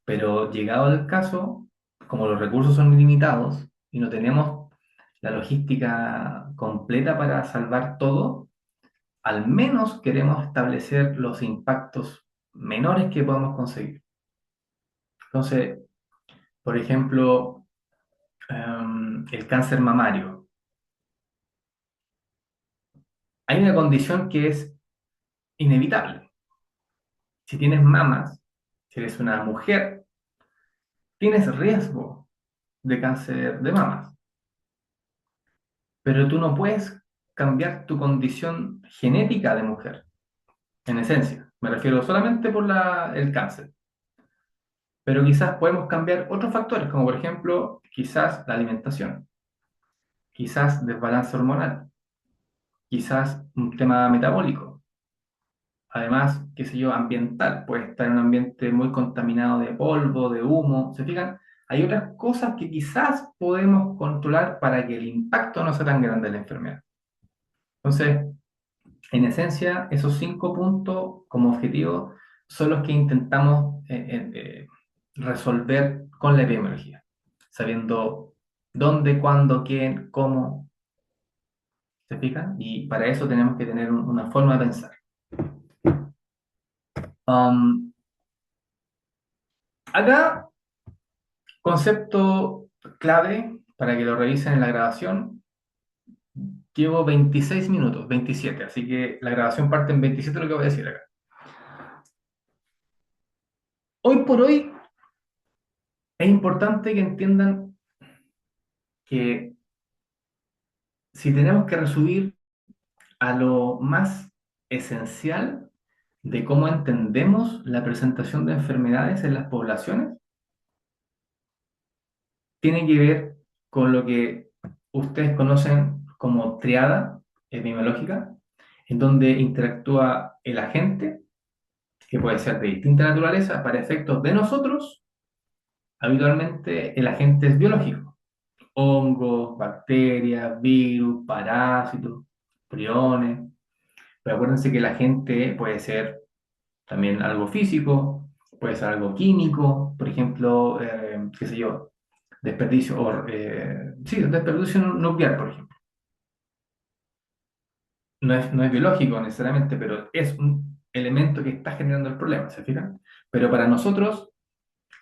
pero llegado el caso, como los recursos son limitados y no tenemos la logística completa para salvar todo, al menos queremos establecer los impactos menores que podamos conseguir. Entonces, por ejemplo, el cáncer mamario. Hay una condición que es inevitable. Si tienes mamas, si eres una mujer, tienes riesgo de cáncer de mamas. Pero tú no puedes cambiar tu condición genética de mujer, en esencia. Me refiero solamente por el cáncer. Pero quizás podemos cambiar otros factores, como por ejemplo, quizás la alimentación, quizás desbalance hormonal, quizás un tema metabólico. Además, qué sé yo, ambiental, puede estar en un ambiente muy contaminado de polvo, de humo. ¿Se fijan? Hay otras cosas que quizás podemos controlar para que el impacto no sea tan grande de la enfermedad. Entonces, en esencia, esos 5 puntos como objetivo son los que intentamos resolver con la epidemiología, sabiendo dónde, cuándo, quién, cómo, ¿se fijan? Y para eso tenemos que tener una forma de pensar. Um, Acá, concepto clave para que lo revisen en la grabación. Llevo 26 minutos, 27, así que la grabación parte en 27 lo que voy a decir acá. Hoy por hoy es importante que entiendan que si tenemos que resumir a lo más esencial de cómo entendemos la presentación de enfermedades en las poblaciones, tiene que ver con lo que ustedes conocen como triada epidemiológica, en donde interactúa el agente, que puede ser de distinta naturaleza, para efectos de nosotros. Habitualmente el agente es biológico: hongos, bacterias, virus, parásitos, priones. Pero acuérdense que el agente puede ser también algo físico, puede ser algo químico, por ejemplo, qué sé yo, desperdicio, sí, desperdicio nuclear, por ejemplo. No es biológico necesariamente, pero es un elemento que está generando el problema, ¿se fijan? Pero para nosotros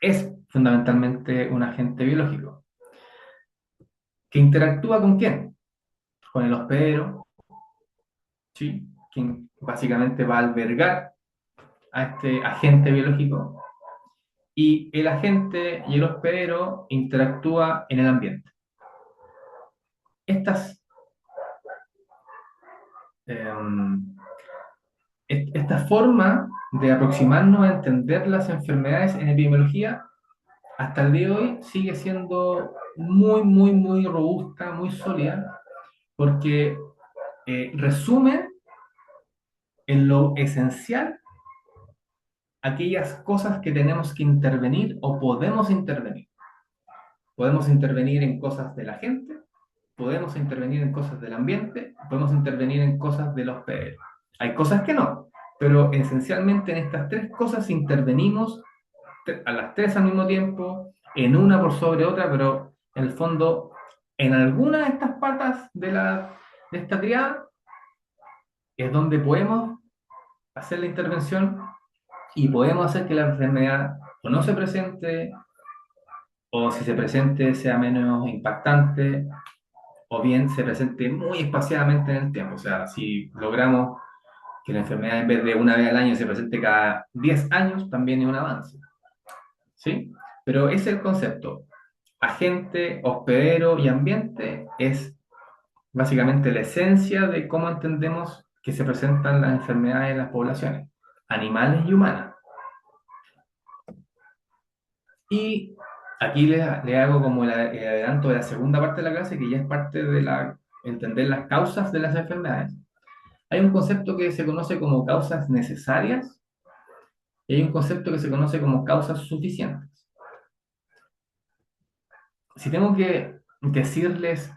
es fundamentalmente un agente biológico. ¿Que interactúa con quién? Con el hospedero, ¿sí? Quien básicamente va a albergar a este agente biológico, y el agente y el hospedero interactúa en el ambiente. Estas, esta forma de aproximarnos a entender las enfermedades en epidemiología hasta el día de hoy sigue siendo muy, muy, muy robusta, muy sólida, porque resume en lo esencial aquellas cosas que tenemos que intervenir o podemos intervenir. Podemos intervenir en cosas de la gente, podemos intervenir en cosas del ambiente, podemos intervenir en cosas de los hospedero. Hay cosas que no, pero esencialmente en estas tres cosas intervenimos a las tres al mismo tiempo, en una por sobre otra, pero en el fondo, en alguna de estas patas de esta triada es donde podemos hacer la intervención y podemos hacer que la enfermedad o no se presente, o si se presente sea menos impactante, o bien se presente muy espaciadamente en el tiempo. O sea, si logramos que la enfermedad en vez de una vez al año se presente cada 10 años, también es un avance. ¿Sí? Pero ese es el concepto. Agente, hospedero y ambiente es básicamente la esencia de cómo entendemos que se presentan las enfermedades en las poblaciones, animales y humanas. Y aquí le hago como el adelanto de la segunda parte de la clase, que ya es parte de entender las causas de las enfermedades. Hay un concepto que se conoce como causas necesarias y hay un concepto que se conoce como causas suficientes. Si tengo que decirles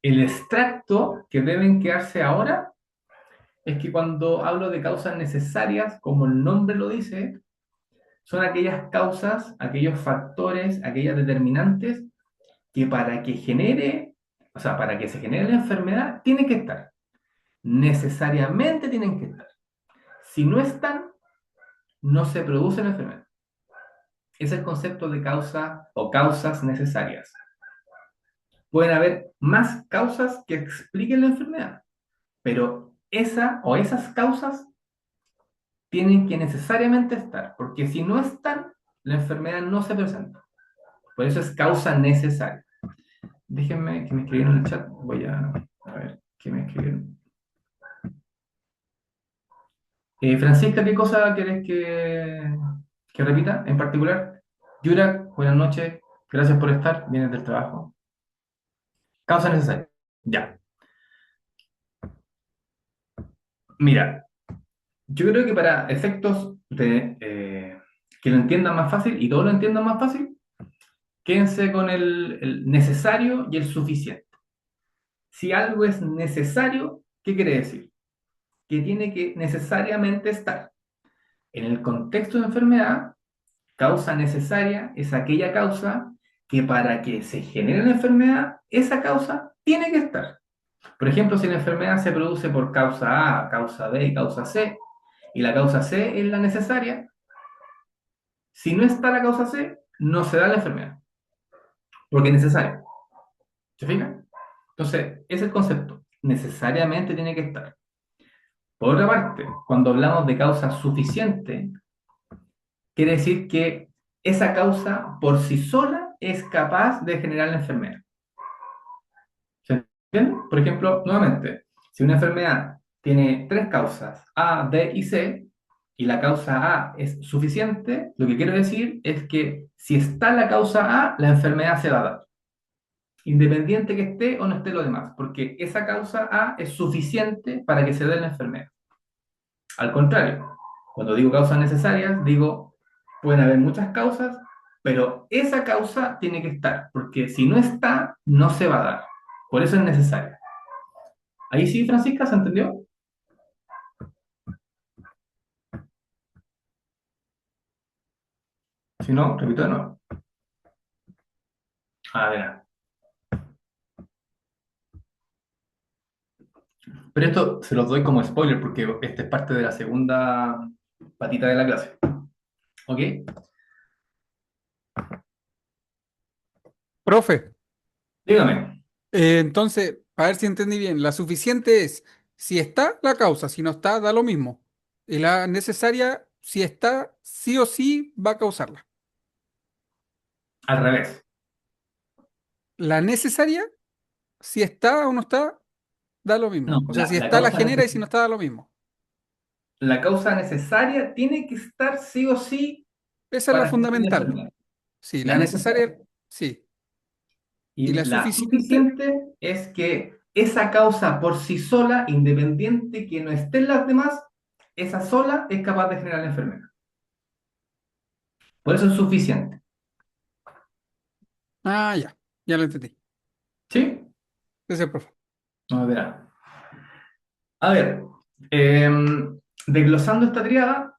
el extracto que deben quedarse ahora, es que cuando hablo de causas necesarias, como el nombre lo dice, son aquellas causas, aquellos factores, aquellas determinantes que para que para que se genere la enfermedad, tienen que estar. Necesariamente tienen que estar. Si no están, no se produce la enfermedad. Es el concepto de causa o causas necesarias. Pueden haber más causas que expliquen la enfermedad, pero esa o esas causas tienen que necesariamente estar, porque si no están, la enfermedad no se presenta. Por eso es causa necesaria. Déjenme que me escribieron en el chat. Voy a ver qué me escribieron. Francisca, ¿qué cosa querés que repita en particular? Yura, buenas noches. Gracias por estar. Vienes del trabajo. Causa necesaria. Ya. Mira, yo creo que para efectos de que lo entiendan más fácil y todos lo entiendan más fácil, quédense con el necesario y el suficiente. Si algo es necesario, ¿qué quiere decir? Que tiene que necesariamente estar. En el contexto de enfermedad, causa necesaria es aquella causa que para que se genere la enfermedad, esa causa tiene que estar. Por ejemplo, si la enfermedad se produce por causa A, causa B y causa C, y la causa C es la necesaria, si no está la causa C, no se da la enfermedad, porque es necesaria. ¿Se fijan? Entonces, ese es el concepto. Necesariamente tiene que estar. Por otra parte, cuando hablamos de causa suficiente, quiere decir que esa causa por sí sola es capaz de generar la enfermedad. ¿Se entiende? Por ejemplo, nuevamente, si una enfermedad tiene tres causas, A, B y C, y la causa A es suficiente, lo que quiero decir es que si está la causa A, la enfermedad se va a dar. independiente que esté o no esté lo demás, porque esa causa A es suficiente para que se dé la enfermedad. Al contrario, cuando digo causas necesarias, digo, pueden haber muchas causas, pero esa causa tiene que estar, porque si no está, no se va a dar. Por eso es necesaria. Ahí sí, Francisca, ¿se entendió? Si no, repito de nuevo. A ver. Pero esto se los doy como spoiler porque esta es parte de la segunda patita de la clase. ¿Ok? Profe, Dígame. entonces, para ver si entendí bien, la suficiente es si está la causa, si no está, da lo mismo. Y la necesaria, si está, sí o sí va a causarla. Al revés. La necesaria, si está o no está, da lo No, mismo. O sea, si la está, la causa, genera y si no está, da lo mismo. la causa necesaria tiene que estar sí o sí Esa es la para que la fundamental. enfermedad. Sí, La la necesaria. necesaria, sí. Y Y la la suficiente, suficiente es que esa causa por sí sola, independiente que no estén las demás, esa sola es capaz de generar la enfermedad. Por eso es suficiente. ya, ya lo entendí. ¿Sí? Ese es el profe. A ver. A ver, desglosando esta triada,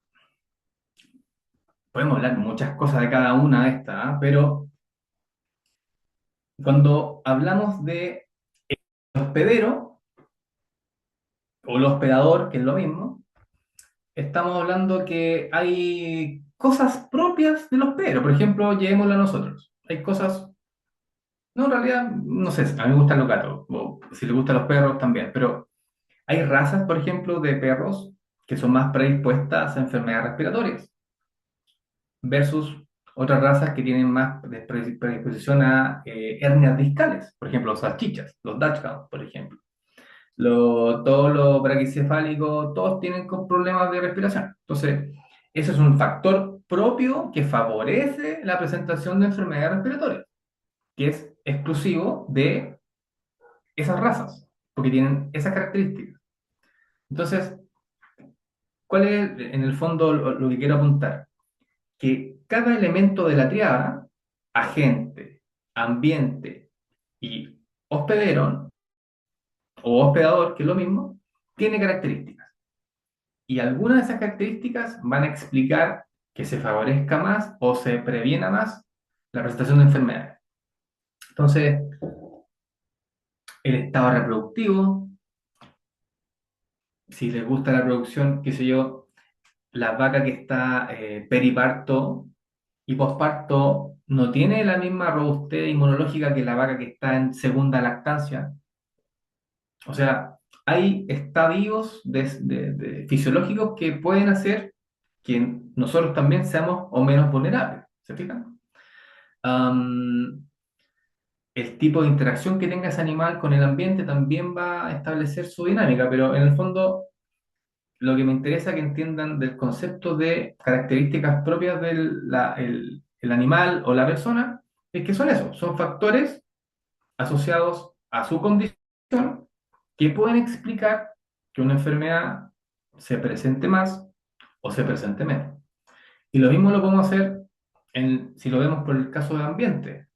podemos hablar muchas cosas de cada una de estas, ¿ah? Pero cuando hablamos de hospedero o el hospedador, que es lo mismo, estamos hablando que hay cosas propias del hospedero. Por ejemplo, llevémoslo a nosotros. Hay cosas, no, en realidad, no sé, a mí me gustan los gatos, o si le gustan los perros también, pero hay razas, por ejemplo, de perros que son más predispuestas a enfermedades respiratorias versus otras razas que tienen más predisposición a hernias discales, por ejemplo, los salchichas, los Dachshund, por ejemplo. Todos los braquicefálicos, todos tienen problemas de respiración. Entonces, ese es un factor propio que favorece la presentación de enfermedades respiratorias, que es exclusivo de esas razas, porque tienen esas características. Entonces, ¿cuál es en el fondo lo que quiero apuntar? Que cada elemento de la triada, agente, ambiente y hospedero o hospedador, que es lo mismo, tiene características. Y algunas de esas características van a explicar que se favorezca más o se previena más la presentación de enfermedades. Entonces, el estado reproductivo, si les gusta la producción, qué sé yo, la vaca que está periparto y posparto no tiene la misma robustez inmunológica que la vaca que está en segunda lactancia. O sea, hay estadios fisiológicos que pueden hacer que nosotros también seamos o menos vulnerables. ¿Se fijan? Am, el tipo de interacción que tenga ese animal con el ambiente también va a establecer su dinámica, pero en el fondo lo que me interesa que entiendan del concepto de características propias el animal o la persona es que son eso, son factores asociados a su condición que pueden explicar que una enfermedad se presente más o se presente menos. Y lo mismo lo podemos hacer si lo vemos por el caso del ambiente.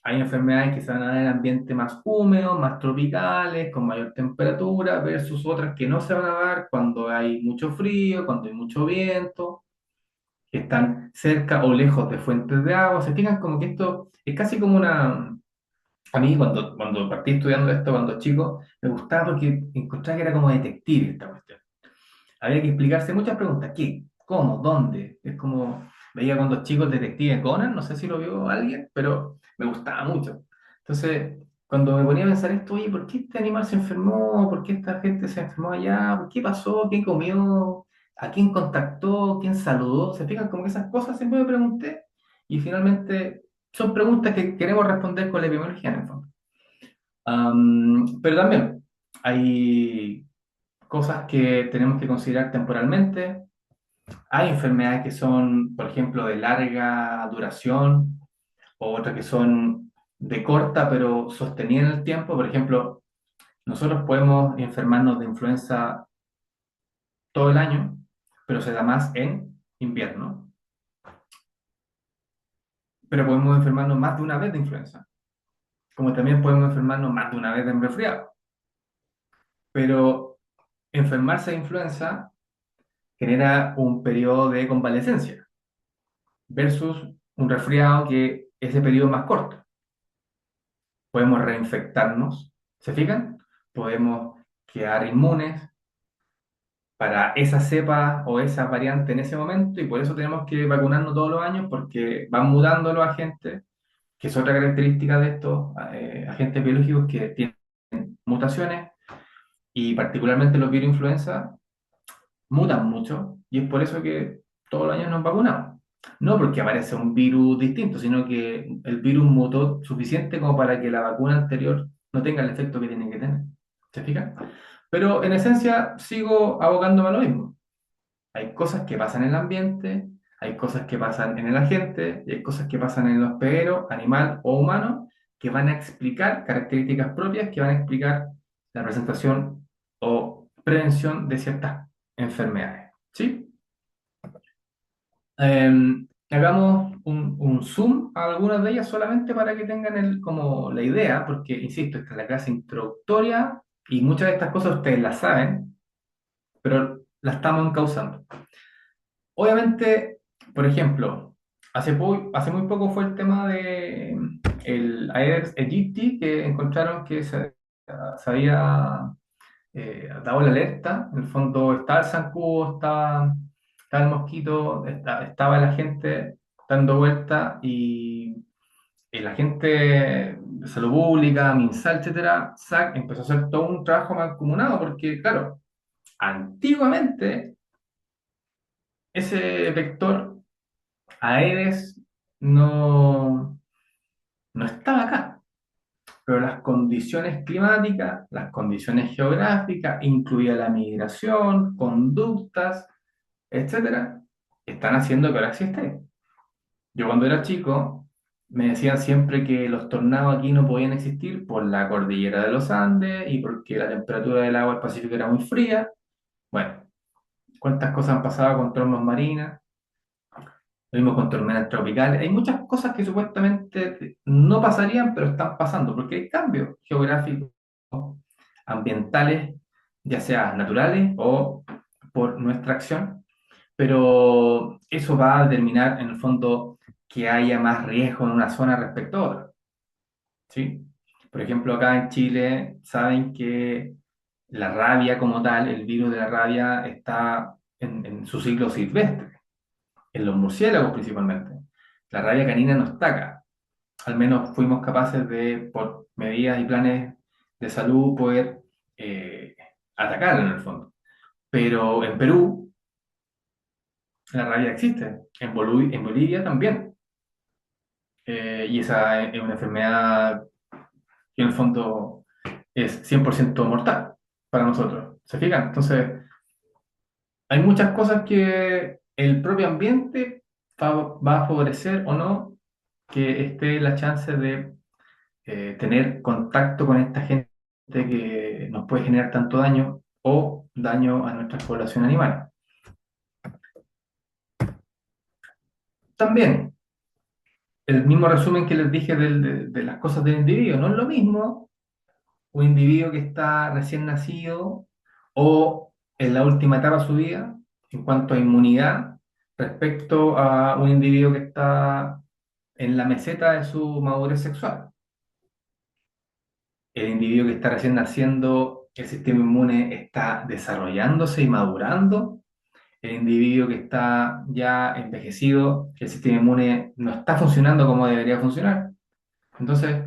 Hay enfermedades que se van a dar en ambientes más húmedos, más tropicales, con mayor temperatura, versus otras que no se van a dar cuando hay mucho frío, cuando hay mucho viento, que están cerca o lejos de fuentes de agua. Se fijan como que esto es casi como una... A mí cuando partí estudiando esto cuando chico, me gustaba porque encontraba que era como detective esta cuestión. Había que explicarse muchas preguntas. ¿Qué? ¿Cómo? ¿Dónde? Es como, veía cuando chicos Detective Conan, no sé si lo vio alguien, pero me gustaba mucho. Entonces, cuando me ponía a pensar esto, oye, ¿por qué este animal se enfermó? ¿Por qué esta gente se enfermó allá? ¿Por qué pasó? ¿Qué comió? ¿A quién contactó? ¿Quién saludó? ¿Se fijan? Como que esas cosas siempre me pregunté y finalmente son preguntas que queremos responder con la epidemiología en el fondo. Pero también hay cosas que tenemos que considerar temporalmente. Hay enfermedades que son, por ejemplo, de larga duración, o otras que son de corta pero sostenida en el tiempo. Por ejemplo, nosotros podemos enfermarnos de influenza todo el año, pero se da más en invierno. Pero podemos enfermarnos más de una vez de influenza, como también podemos enfermarnos más de una vez de un resfriado. Pero enfermarse de influenza genera un periodo de convalecencia versus un resfriado que ese periodo es más corto. Podemos reinfectarnos, ¿se fijan? Podemos quedar inmunes para esa cepa o esa variante en ese momento y por eso tenemos que vacunarnos todos los años porque van mutando los agentes, que es otra característica de estos agentes biológicos que tienen mutaciones y particularmente los virus influenza mutan mucho y es por eso que todos los años nos vacunamos. No porque aparece un virus distinto, sino que el virus mutó suficiente como para que la vacuna anterior no tenga el efecto que tiene que tener. ¿Se fijan? Pero en esencia sigo abocándome a lo mismo. Hay cosas que pasan en el ambiente, hay cosas que pasan en el agente y hay cosas que pasan en el hospedero, animal o humano, que van a explicar características propias, que van a explicar la presentación o prevención de ciertas enfermedades. ¿Sí? Hagamos un zoom a algunas de ellas solamente para que tengan como la idea, porque, insisto, esta es la clase introductoria y muchas de estas cosas ustedes las saben, pero las estamos encauzando. Obviamente, por ejemplo, hace muy poco fue el tema de el Aedes aegypti, que encontraron que se había dado la alerta. En el fondo estaba el zancudo, estaba el mosquito, estaba la gente dando vuelta y la gente de salud pública, MinSal, etcétera, SAC, empezó a hacer todo un trabajo mancomunado porque, claro, antiguamente ese vector Aedes no, no estaba acá, pero las condiciones climáticas, las condiciones geográficas, incluida la migración, conductas, etcétera, están haciendo que ahora sí esté. Yo cuando era chico me decían siempre que los tornados aquí no podían existir por la cordillera de los Andes y porque la temperatura del agua del Pacífico era muy fría. Bueno, cuántas cosas han pasado con tormentas marinas, lo mismo con tormentas tropicales. Hay muchas cosas que supuestamente no pasarían, pero están pasando, porque hay cambios geográficos, ambientales, ya sea naturales o por nuestra acción, pero eso va a determinar en el fondo que haya más riesgo en una zona respecto a otra, ¿sí? Por ejemplo, acá en Chile saben que la rabia como tal, el virus de la rabia está en su ciclo silvestre, en los murciélagos principalmente. La rabia canina no está acá. Al menos fuimos capaces de, por medidas y planes de salud, poder atacarla en el fondo. Pero en Perú la rabia existe, en Bolivia también. Y esa es una enfermedad que en el fondo es 100% mortal para nosotros. ¿Se fijan? Entonces, hay muchas cosas que el propio ambiente va a favorecer o no que esté la chance de tener contacto con esta gente que nos puede generar tanto daño o daño a nuestra población animal. También, el mismo resumen que les dije de las cosas del individuo, no es lo mismo un individuo que está recién nacido o en la última etapa de su vida en cuanto a inmunidad respecto a un individuo que está en la meseta de su madurez sexual. El individuo que está recién naciendo, el sistema inmune está desarrollándose y madurando. El individuo que está ya envejecido, el sistema inmune no está funcionando como debería funcionar. Entonces,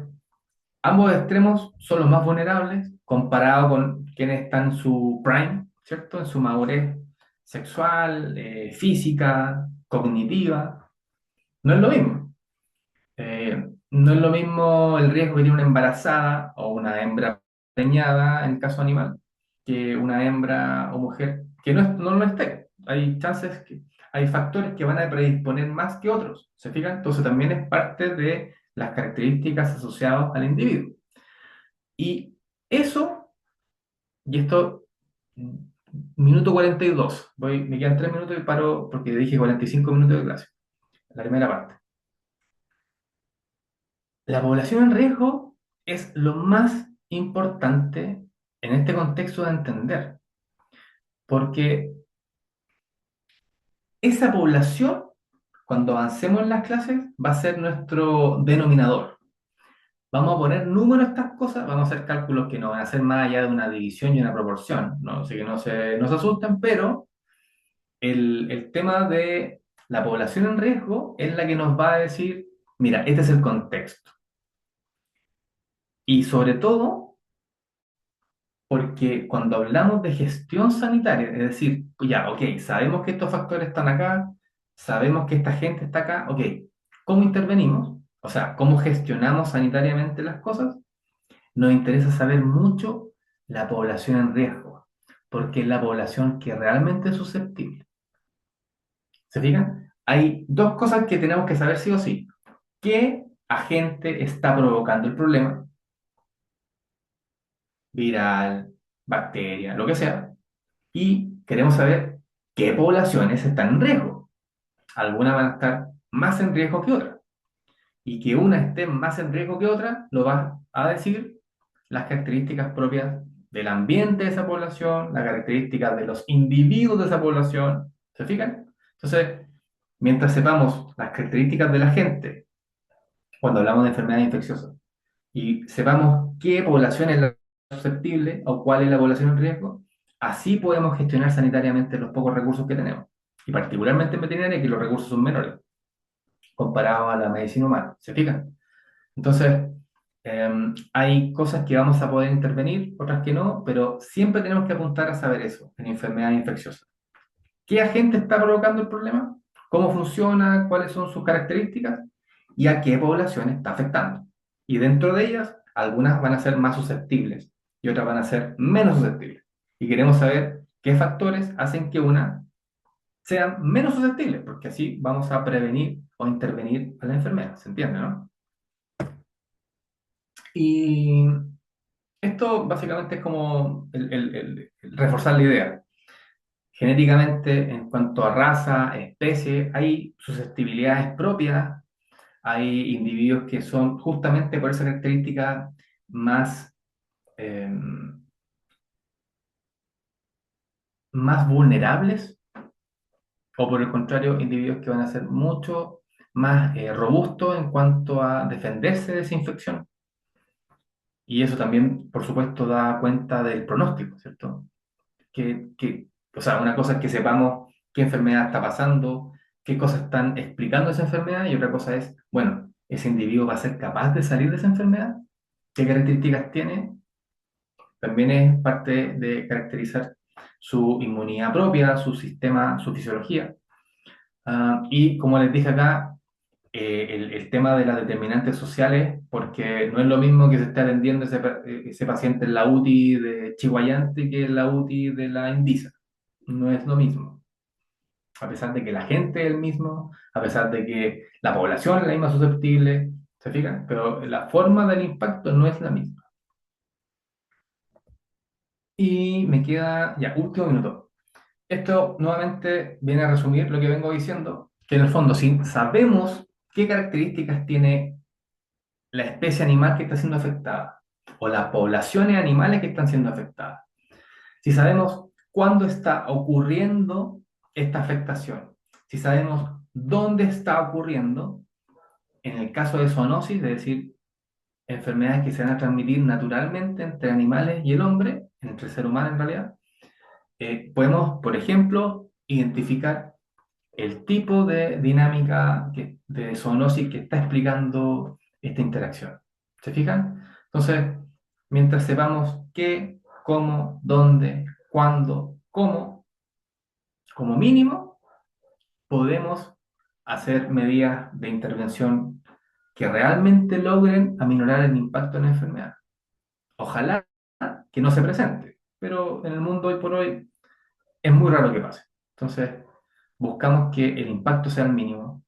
ambos extremos son los más vulnerables comparado con quienes están en su prime, ¿cierto? En su madurez sexual, física, cognitiva. No es lo mismo. No es lo mismo el riesgo que tiene una embarazada o una hembra preñada en el caso animal que una hembra o mujer que no lo esté. Hay factores que van a predisponer más que otros, ¿se fijan? Entonces también es parte de las características asociadas al individuo. Y eso, y esto, minuto 42, me quedan 3 minutos y paro porque dije 45 minutos de clase, la primera parte. La población en riesgo es lo más importante en este contexto de entender, porque esa población, cuando avancemos en las clases, va a ser nuestro denominador. Vamos a poner números a estas cosas, vamos a hacer cálculos que no van a ser más allá de una división y una proporción, ¿no? Así que no se asusten, pero el tema de la población en riesgo es la que nos va a decir, mira, este es el contexto. Y sobre todo, porque cuando hablamos de gestión sanitaria, es decir, ya, ok, sabemos que estos factores están acá, sabemos que esta gente está acá, ok, ¿cómo intervenimos? O sea, ¿cómo gestionamos sanitariamente las cosas? Nos interesa saber mucho la población en riesgo, porque es la población que realmente es susceptible. ¿Se fijan? Hay dos cosas que tenemos que saber sí o sí. ¿Qué agente está provocando el problema? Viral, bacteria, lo que sea. Y queremos saber qué poblaciones están en riesgo. Algunas van a estar más en riesgo que otras. Y que una esté más en riesgo que otra, lo va a decir las características propias del ambiente de esa población, las características de los individuos de esa población. ¿Se fijan? Entonces, mientras sepamos las características de la gente, cuando hablamos de enfermedades infecciosas, y sepamos qué población es la susceptible o cuál es la población en riesgo, así podemos gestionar sanitariamente los pocos recursos que tenemos. Y particularmente en veterinaria, que los recursos son menores comparados a la medicina humana. ¿Se fijan? Entonces, hay cosas que vamos a poder intervenir, otras que no, pero siempre tenemos que apuntar a saber eso en enfermedades infecciosas. ¿Qué agente está provocando el problema? ¿Cómo funciona? ¿Cuáles son sus características? ¿Y a qué población está afectando? Y dentro de ellas, algunas van a ser más susceptibles y otras van a ser menos susceptibles. Y queremos saber qué factores hacen que una sean menos susceptibles, porque así vamos a prevenir o intervenir a la enfermedad. ¿Se entiende, no? Y esto básicamente es como el reforzar la idea. Genéticamente, en cuanto a raza, especie, hay susceptibilidades propias, hay individuos que son justamente por esa característica más, eh, más vulnerables, o por el contrario, individuos que van a ser mucho más robustos en cuanto a defenderse de esa infección. Y eso también, por supuesto, da cuenta del pronóstico, ¿cierto? O sea, una cosa es que sepamos qué enfermedad está pasando, qué cosas están explicando esa enfermedad, y otra cosa es, bueno, ese individuo va a ser capaz de salir de esa enfermedad, qué características tiene, también es parte de caracterizar su inmunidad propia, su sistema, su fisiología. Y como les dije acá, el tema de las determinantes sociales, porque no es lo mismo que se esté atendiendo ese paciente en la UTI de Chihuayante que en la UTI de la Indisa. No es lo mismo. A pesar de que la gente es el mismo, a pesar de que la población es la misma susceptible, ¿se fijan? Pero la forma del impacto no es la misma. Y me queda, ya, último minuto. Esto nuevamente viene a resumir lo que vengo diciendo, que en el fondo, si sabemos qué características tiene la especie animal que está siendo afectada o las poblaciones animales que están siendo afectadas, si sabemos cuándo está ocurriendo esta afectación, si sabemos dónde está ocurriendo, en el caso de zoonosis, es decir, enfermedades que se van a transmitir naturalmente entre animales y el hombre, entre el ser humano en realidad, podemos, por ejemplo, identificar el tipo de dinámica de zoonosis que está explicando esta interacción. ¿Se fijan? Entonces, mientras sepamos qué, cómo, dónde, cuándo, cómo, como mínimo, podemos hacer medidas de intervención que realmente logren aminorar el impacto en la enfermedad. Ojalá que no se presente, pero en el mundo hoy por hoy es muy raro que pase. Entonces, buscamos que el impacto sea el mínimo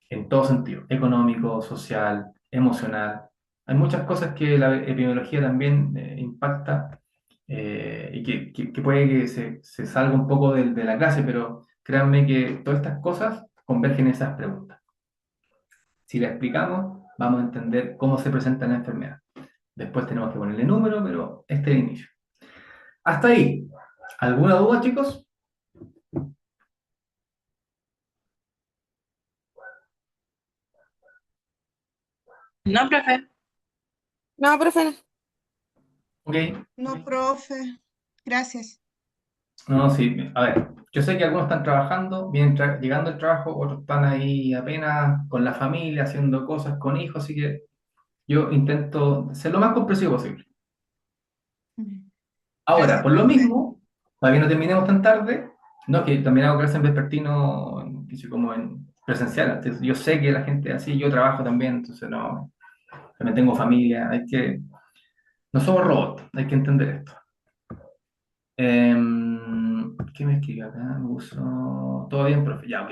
en todo sentido, económico, social, emocional. Hay muchas cosas que la epidemiología también impacta y que puede que se salga un poco de la clase, pero créanme que todas estas cosas convergen en esas preguntas. Si la explicamos, vamos a entender cómo se presenta la enfermedad. Después tenemos que ponerle número, pero este es el inicio. Hasta ahí. ¿Alguna duda, chicos? No, profe. No, profe. Ok. No, profe. Gracias. No, sí. A ver, yo sé que algunos están trabajando, vienen llegando al trabajo, otros están ahí apenas con la familia, haciendo cosas con hijos, así que yo intento ser lo más comprensivo posible. Ahora, Gracias, por lo profe. mismo, para que no terminemos tan tarde, no, que también hago clases en vespertino, como en presencial. Entonces, yo sé que la gente así, yo trabajo también, entonces no, también tengo familia, no somos robots, hay que entender esto. ¿Qué me escribió acá? Me puso, todo bien, profe, ya, ok.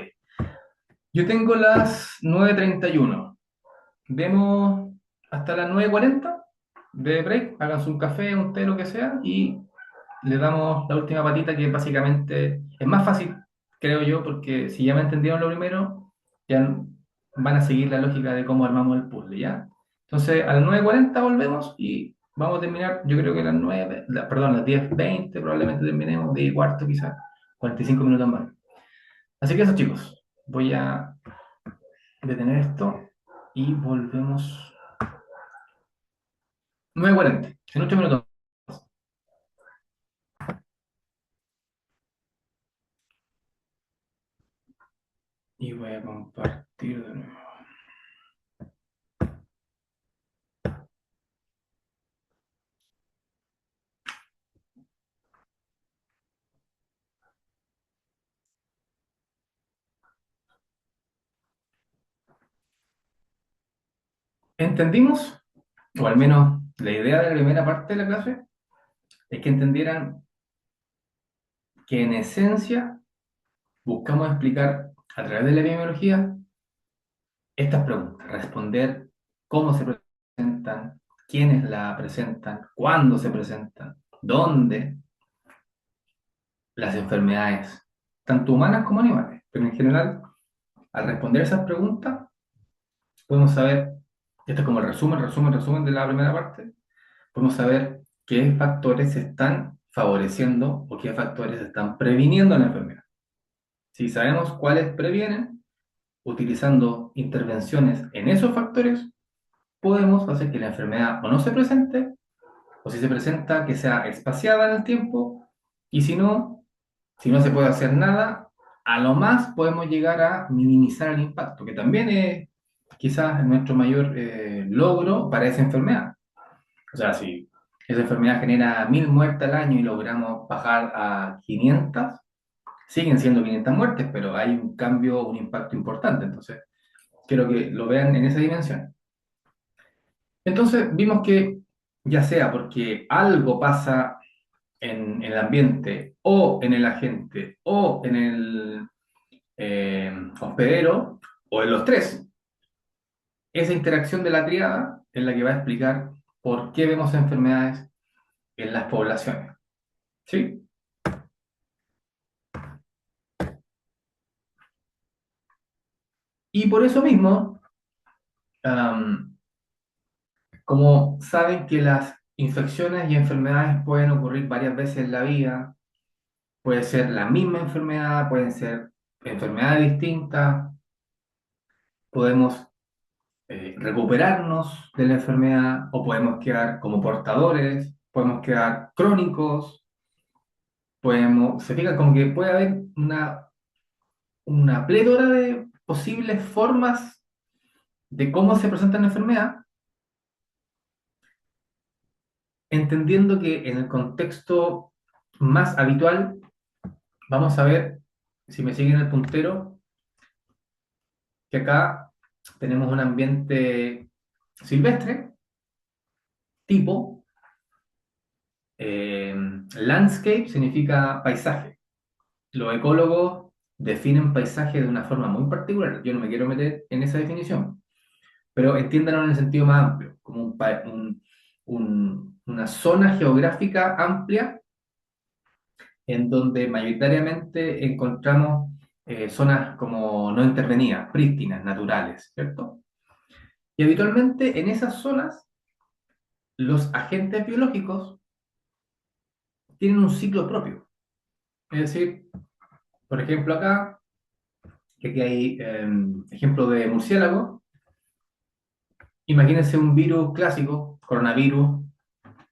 Yo tengo las 9:31. Vemos hasta las 9:40 de break, háganse un café, un té, lo que sea, y le damos la última patita que básicamente es más fácil, creo yo, porque si ya me entendieron lo primero, ya van a seguir la lógica de cómo armamos el puzzle, ¿ya? Entonces, a las 9:40 volvemos y vamos a terminar, yo creo que a las 9, perdón, las 10:20 probablemente terminemos, 10:15 quizás, 45 minutos más. Así que eso, chicos, voy a detener esto y volvemos 9:40, en 8 minutos. Y voy a compartir de nuevo. ¿Entendimos? O al menos la idea de la primera parte de la clase es que entendieran que en esencia buscamos explicar a través de la epidemiología estas preguntas, responder cómo se presentan, quiénes la presentan, cuándo se presentan, dónde las enfermedades, tanto humanas como animales. Pero en general, al responder esas preguntas, podemos saber, esto es como el resumen de la primera parte, podemos saber qué factores están favoreciendo o qué factores están previniendo la enfermedad. Si sabemos cuáles previenen, utilizando intervenciones en esos factores, podemos hacer que la enfermedad o no se presente, o si se presenta, que sea espaciada en el tiempo, y si no se puede hacer nada, a lo más podemos llegar a minimizar el impacto, que también es quizás nuestro mayor logro para esa enfermedad. O sea, si esa enfermedad genera 1000 muertes al año y logramos bajar a 500, siguen siendo 500 muertes, pero hay un cambio, un impacto importante. Entonces, quiero que lo vean en esa dimensión. Entonces, vimos que ya sea porque algo pasa en el ambiente o en el agente o en el hospedero o en los tres, esa interacción de la triada es la que va a explicar por qué vemos enfermedades en las poblaciones. ¿Sí? Y por eso mismo, como saben que las infecciones y enfermedades pueden ocurrir varias veces en la vida, puede ser la misma enfermedad, pueden ser enfermedades distintas, podemos recuperarnos de la enfermedad o podemos quedar como portadores, podemos quedar crónicos, se fijan como que puede haber una plétora de posibles formas de cómo se presenta la enfermedad, entendiendo que en el contexto más habitual, vamos a ver, si me siguen el puntero, que acá tenemos un ambiente silvestre, tipo, landscape significa paisaje. Los ecólogos definen paisaje de una forma muy particular, yo no me quiero meter en esa definición, pero entiéndanlo en el sentido más amplio, como una zona geográfica amplia en donde mayoritariamente encontramos zonas como no intervenidas, prístinas, naturales, ¿cierto? Y habitualmente en esas zonas los agentes biológicos tienen un ciclo propio. Es decir, por ejemplo acá, que aquí hay ejemplo de murciélago, imagínense un virus clásico, coronavirus,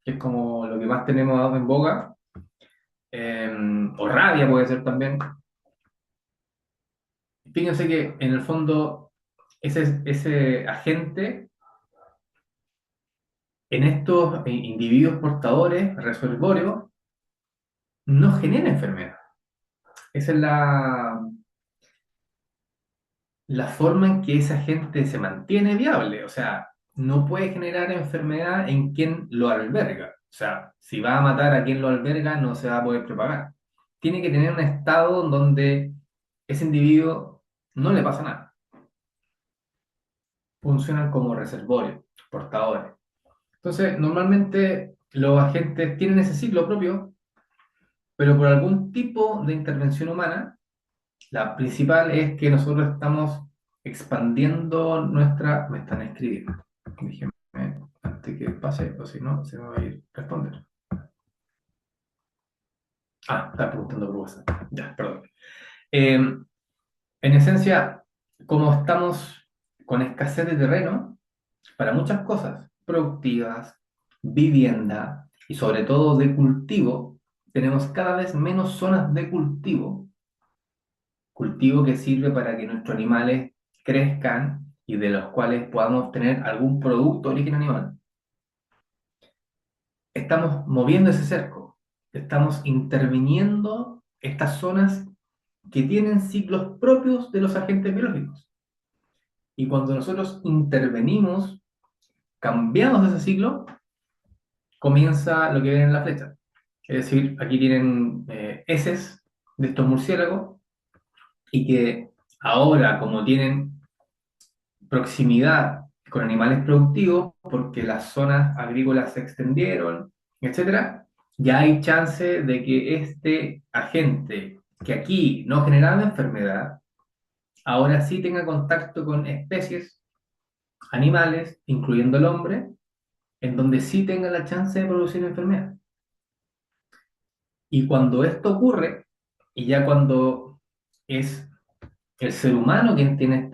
que es como lo que más tenemos en boga, o rabia puede ser también. Fíjense que en el fondo ese agente en estos individuos portadores, reservorios, no genera enfermedad. Esa es la forma en que ese agente se mantiene viable. O sea, no puede generar enfermedad en quien lo alberga. O sea, si va a matar a quien lo alberga, no se va a poder propagar. Tiene que tener un estado donde ese individuo no le pasa nada. Funcionan como reservorios, portadores. Entonces, normalmente los agentes tienen ese ciclo propio, pero por algún tipo de intervención humana, la principal es que nosotros estamos expandiendo nuestra... Me están escribiendo. Déjenme antes que pase, o si no, se me va a ir a responder. Está preguntando por WhatsApp. Ya, perdón. En esencia, como estamos con escasez de terreno para muchas cosas productivas, vivienda y sobre todo de cultivo, tenemos cada vez menos zonas de cultivo que sirve para que nuestros animales crezcan y de los cuales podamos obtener algún producto de origen animal. Estamos moviendo ese cerco, estamos interviniendo estas zonas que tienen ciclos propios de los agentes biológicos. Y cuando nosotros intervenimos, cambiamos ese ciclo, comienza lo que ven en la flecha. Es decir, aquí tienen heces de estos murciélagos y que ahora, como tienen proximidad con animales productivos, porque las zonas agrícolas se extendieron, etcétera, ya hay chance de que este agente que aquí no generaba enfermedad, ahora sí tenga contacto con especies animales, incluyendo el hombre, en donde sí tenga la chance de producir enfermedad. Y cuando esto ocurre, y ya cuando es el ser humano quien tiene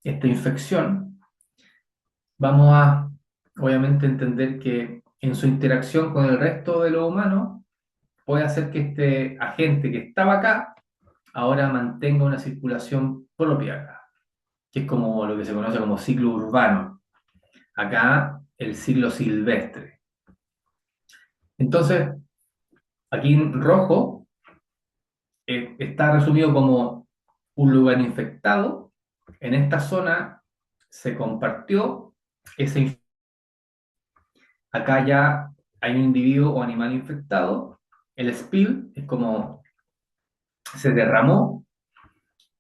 esta infección, vamos a, obviamente, entender que en su interacción con el resto de los humanos, puede hacer que este agente que estaba acá, ahora mantenga una circulación propia acá, que es como lo que se conoce como ciclo urbano. Acá, el ciclo silvestre. Entonces, aquí en rojo está resumido como un lugar infectado. En esta zona se compartió ese. Acá ya hay un individuo o animal infectado. El spill es como se derramó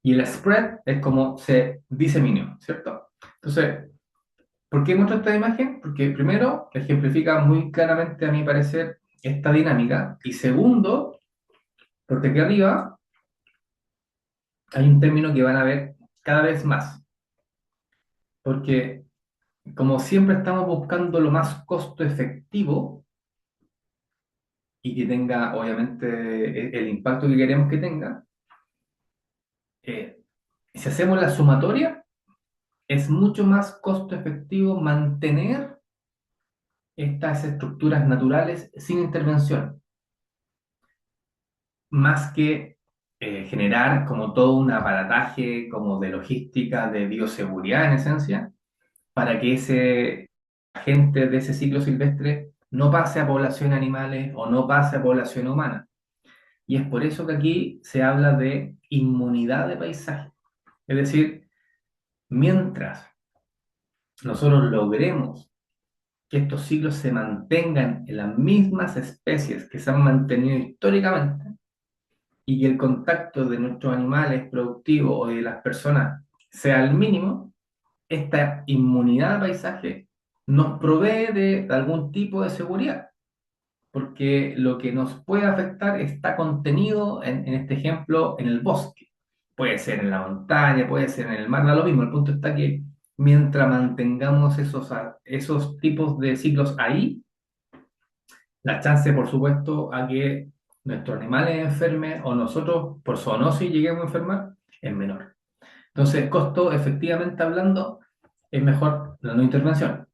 y el spread es como se diseminó, ¿cierto? Entonces, ¿por qué muestro esta imagen? Porque primero, ejemplifica muy claramente, a mi parecer, esta dinámica. Y segundo, porque aquí arriba hay un término que van a ver cada vez más. Porque como siempre estamos buscando lo más costo efectivo y que tenga, obviamente, el impacto que queremos que tenga, si hacemos la sumatoria, es mucho más costo efectivo mantener estas estructuras naturales sin intervención, más que generar como todo un aparataje como de logística, de bioseguridad en esencia, para que ese agente de ese ciclo silvestre no pase a población animales o no pase a población humana. Y es por eso que aquí se habla de inmunidad de paisaje. Es decir, mientras nosotros logremos que estos ciclos se mantengan en las mismas especies que se han mantenido históricamente y que el contacto de nuestros animales productivos o de las personas sea el mínimo, esta inmunidad al paisaje nos provee de algún tipo de seguridad, porque lo que nos puede afectar está contenido en este ejemplo en el bosque. Puede ser en la montaña, puede ser en el mar, da lo mismo. El punto está que mientras mantengamos esos tipos de ciclos ahí, la chance, por supuesto, a que nuestros animales enfermen o nosotros por zoonosis lleguemos a enfermar es menor. Entonces, costo, efectivamente hablando, es mejor la no intervención.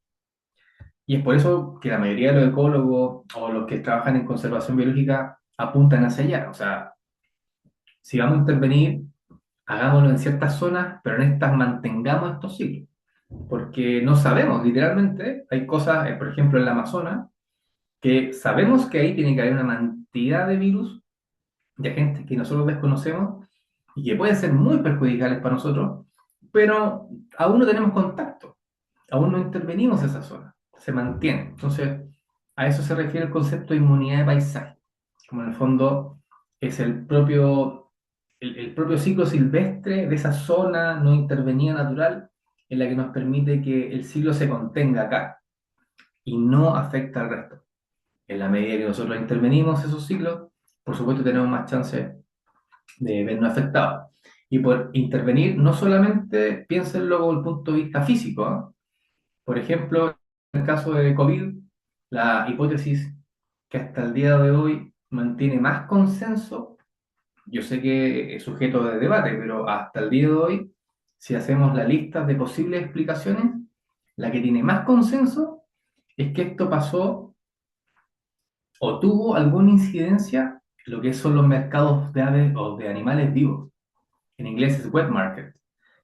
Y es por eso que la mayoría de los ecólogos o los que trabajan en conservación biológica apuntan hacia allá. O sea, si vamos a intervenir, hagámoslo en ciertas zonas, pero en estas mantengamos estos ciclos. Porque no sabemos, literalmente, hay cosas, por ejemplo, en la Amazonas, que sabemos que ahí tiene que haber una cantidad de virus, de agentes que nosotros desconocemos y que pueden ser muy perjudiciales para nosotros, pero aún no tenemos contacto, aún no intervenimos en esa zona, se mantiene. Entonces, a eso se refiere el concepto de inmunidad de paisaje, como en el fondo es el propio ciclo silvestre de esa zona no intervenida natural en la que nos permite que el ciclo se contenga acá y no afecta al resto. En la medida que nosotros intervenimos esos ciclos, por supuesto tenemos más chance de vernos afectados. Y por intervenir, no solamente piénsenlo desde el punto de vista físico, ¿ah? Por ejemplo, en el caso de COVID, la hipótesis que hasta el día de hoy mantiene más consenso, yo sé que es sujeto de debate, pero hasta el día de hoy, si hacemos la lista de posibles explicaciones, la que tiene más consenso es que esto pasó o tuvo alguna incidencia en lo que son los mercados de aves o de animales vivos. En inglés es wet market,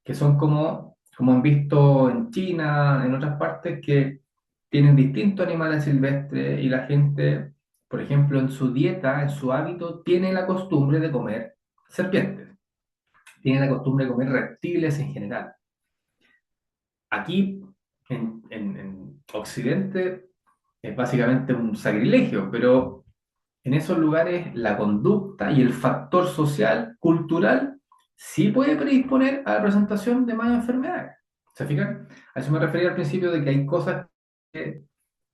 que son como han visto en China, en otras partes, que tienen distintos animales silvestres y la gente, por ejemplo, en su dieta, en su hábito, tiene la costumbre de comer serpientes, tiene la costumbre de comer reptiles en general. Aquí, en Occidente, es básicamente un sacrilegio, pero en esos lugares la conducta y el factor social, cultural, sí puede predisponer a la presentación de más enfermedades. ¿Se fijan? A eso me refería al principio de que hay cosas que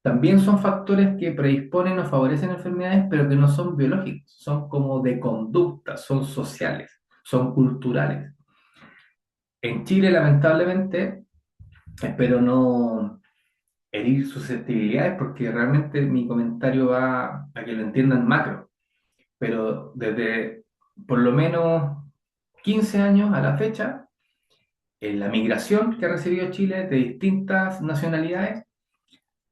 también son factores que predisponen o favorecen enfermedades, pero que no son biológicos, son como de conducta, son sociales, son culturales. En Chile, lamentablemente, espero no herir susceptibilidades porque realmente mi comentario va a que lo entiendan macro, pero desde por lo menos 15 años a la fecha, la migración que ha recibido Chile de distintas nacionalidades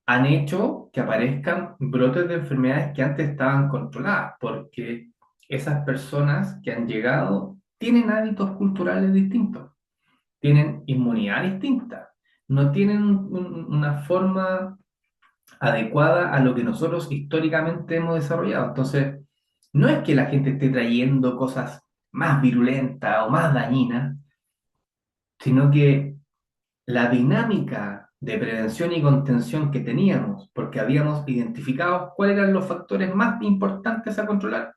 han hecho que aparezcan brotes de enfermedades que antes estaban controladas, porque esas personas que han llegado tienen hábitos culturales distintos, tienen inmunidad distinta, no tienen una forma adecuada a lo que nosotros históricamente hemos desarrollado. Entonces, no es que la gente esté trayendo cosas más virulentas o más dañinas, sino que la dinámica de prevención y contención que teníamos, porque habíamos identificado cuáles eran los factores más importantes a controlar,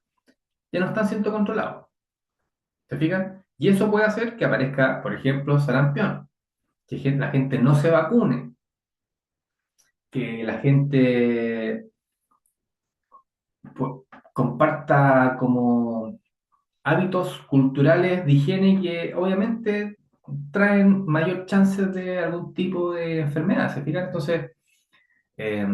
ya no están siendo controlados. ¿Se fijan? Y eso puede hacer que aparezca, por ejemplo, sarampión, que la gente no se vacune, que la gente pues, comparta como hábitos culturales de higiene que obviamente traen mayor chance de algún tipo de enfermedad, ¿se fijan? Entonces, eh,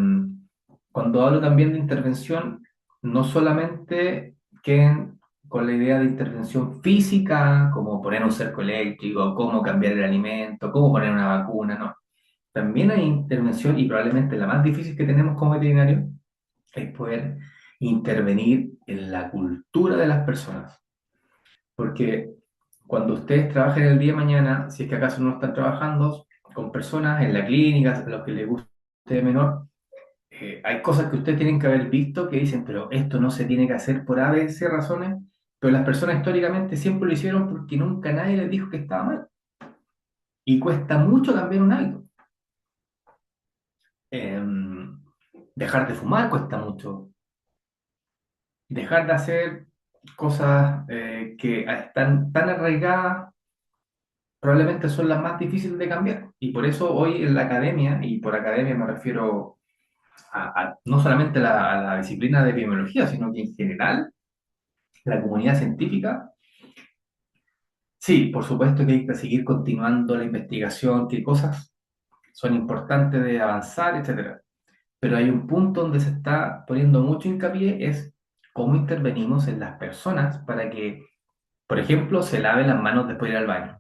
cuando hablo también de intervención, no solamente queden con la idea de intervención física, como poner un cerco eléctrico, cómo cambiar el alimento, cómo poner una vacuna, no. También hay intervención, y probablemente la más difícil que tenemos como veterinarios, es poder intervenir en la cultura de las personas. Porque cuando ustedes trabajen el día de mañana, si es que acaso no están trabajando con personas en la clínica, a los que les guste de menor, hay cosas que ustedes tienen que haber visto que dicen, pero esto no se tiene que hacer por A, B, C razones, pero las personas históricamente siempre lo hicieron porque nunca nadie les dijo que estaba mal. Y cuesta mucho cambiar un hábito. Dejar de fumar cuesta mucho. Dejar de hacer cosas que están tan arraigadas probablemente son las más difíciles de cambiar. Y por eso hoy en la academia, y por academia me refiero no solamente a la disciplina de epidemiología, sino que en general, la comunidad científica, sí, por supuesto que hay que seguir continuando la investigación, qué cosas son importantes de avanzar, etcétera. Pero hay un punto donde se está poniendo mucho hincapié, es cómo intervenimos en las personas para que, por ejemplo, se laven las manos después de ir al baño.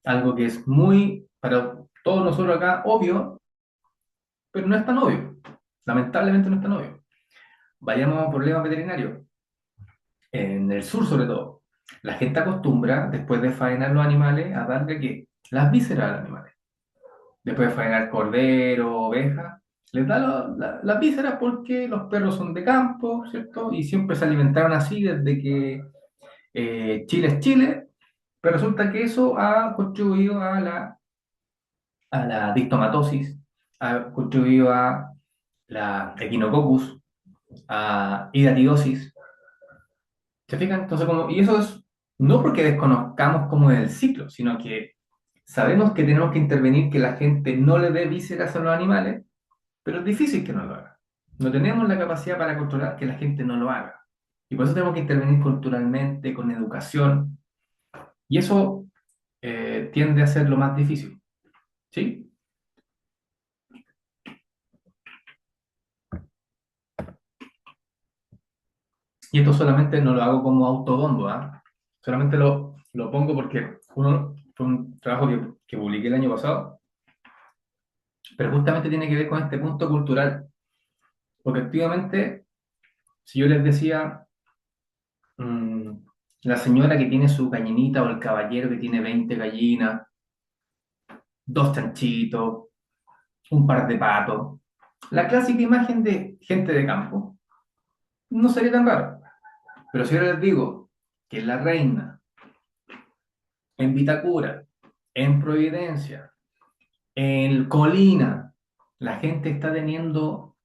Algo que es muy, para todos nosotros acá, obvio, pero no es tan obvio. Lamentablemente no es tan obvio. Vayamos a problemas veterinarios. En el sur, sobre todo, la gente acostumbra, después de faenar los animales, a darle ¿qué? Las vísceras a los animales. Después de faenar cordero, oveja, les da las vísceras porque los perros son de campo, ¿cierto? Y siempre se alimentaron así desde que Chile es Chile, pero resulta que eso ha contribuido a la dictomatosis, ha contribuido a la equinococcus, a hidatidosis. ¿Se fijan? Entonces, y eso es no porque desconozcamos cómo es el ciclo, sino que sabemos que tenemos que intervenir que la gente no le dé vísceras a los animales, pero es difícil que no lo haga. No tenemos la capacidad para controlar que la gente no lo haga. Y por eso tenemos que intervenir culturalmente, con educación, y eso tiende a ser lo más difícil. ¿Sí? Y esto solamente no lo hago como autobombo, ¿ah? Solamente lo pongo porque fue un trabajo que publiqué el año pasado, pero justamente tiene que ver con este punto cultural. Porque efectivamente, si yo les decía, mm, la señora que tiene su gallinita o el caballero que tiene 20 gallinas, dos chanchitos, un par de patos, la clásica imagen de gente de campo, no sería tan raro. Pero si yo les digo que en La Reina, en Vitacura, en Providencia, en Colina, la gente está teniendo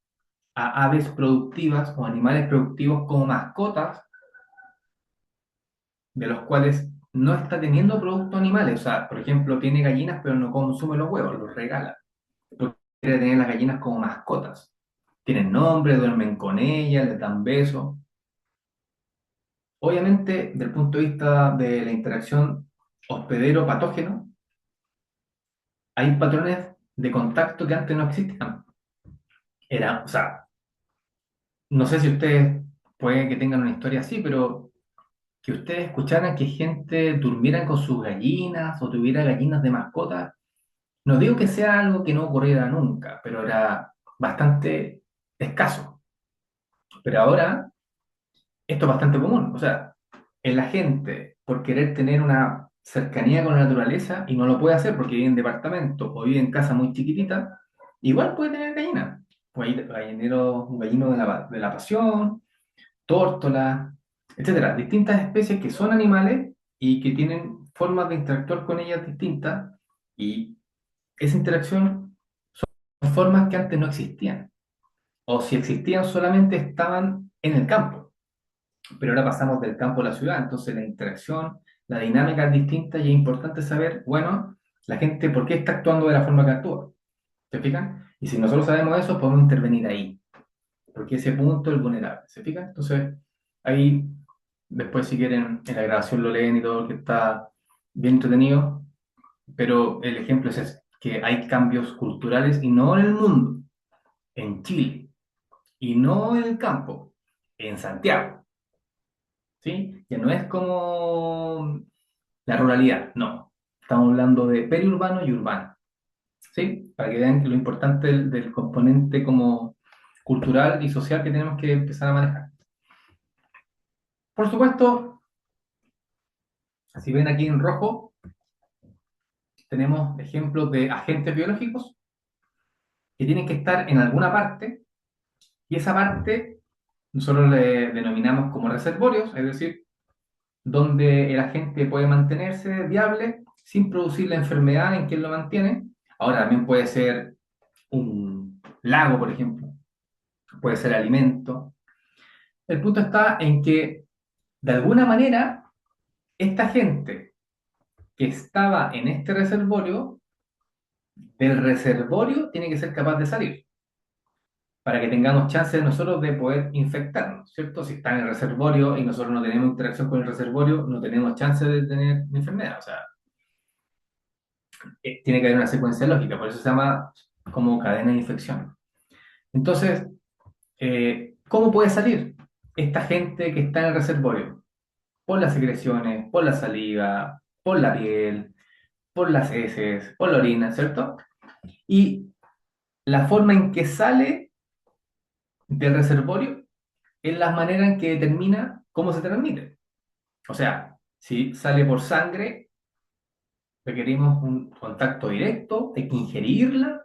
a aves productivas o animales productivos como mascotas, de los cuales no está teniendo productos animales. O sea, por ejemplo, tiene gallinas, pero no consume los huevos, los regala. Porque quiere tener las gallinas como mascotas. Tienen nombre, duermen con ellas, les dan besos. Obviamente, desde el punto de vista de la interacción hospedero-patógeno, hay patrones de contacto que antes no existían. O sea, no sé si ustedes pueden que tengan una historia así, pero que ustedes escucharan que gente durmiera con sus gallinas o tuviera gallinas de mascota, no digo que sea algo que no ocurriera nunca, pero era bastante escaso. Pero ahora esto es bastante común. O sea, la gente, por querer tener una cercanía con la naturaleza y no lo puede hacer porque vive en departamento o vive en casa muy chiquitita, igual puede tener gallinas. Gallinero, un gallino de la pasión, tórtola, etcétera. Distintas especies que son animales y que tienen formas de interactuar con ellas distintas, y esa interacción son formas que antes no existían. O si existían solamente estaban en el campo, pero ahora pasamos del campo a la ciudad, entonces la interacción, la dinámica es distinta y es importante saber, bueno, la gente por qué está actuando de la forma que actúa. ¿Se fijan? Y si nosotros sabemos eso, podemos intervenir ahí, porque ese punto es vulnerable. ¿Se fijan? Entonces, ahí, después si quieren, en la grabación lo leen y todo, que está bien entretenido, pero el ejemplo es ese, que hay cambios culturales y no en el mundo, en Chile, y no en el campo, en Santiago. ¿Sí? Ya no es como la ruralidad, no. Estamos hablando de periurbano y urbano. ¿Sí? Para que vean que lo importante del componente como cultural y social que tenemos que empezar a manejar. Por supuesto, si ven aquí en rojo, tenemos ejemplos de agentes biológicos que tienen que estar en alguna parte, y esa parte nosotros le denominamos como reservorios, es decir, donde el agente puede mantenerse viable sin producir la enfermedad en quien lo mantiene. Ahora también puede ser un lago, por ejemplo, puede ser alimento. El punto está en que, de alguna manera, esta gente que estaba en este reservorio, del reservorio tiene que ser capaz de salir, para que tengamos chance nosotros de poder infectarnos, ¿cierto? Si está en el reservorio y nosotros no tenemos interacción con el reservorio, no tenemos chance de tener la enfermedad. O sea, tiene que haber una secuencia lógica, por eso se llama como cadena de infección. Entonces, ¿cómo puede salir esta gente que está en el reservorio? Por las secreciones, por la saliva, por la piel, por las heces, por la orina, ¿cierto? Y la forma en que sale del reservorio es la manera en que determina cómo se transmite. O sea, si sale por sangre, requerimos un contacto directo, hay que ingerirla,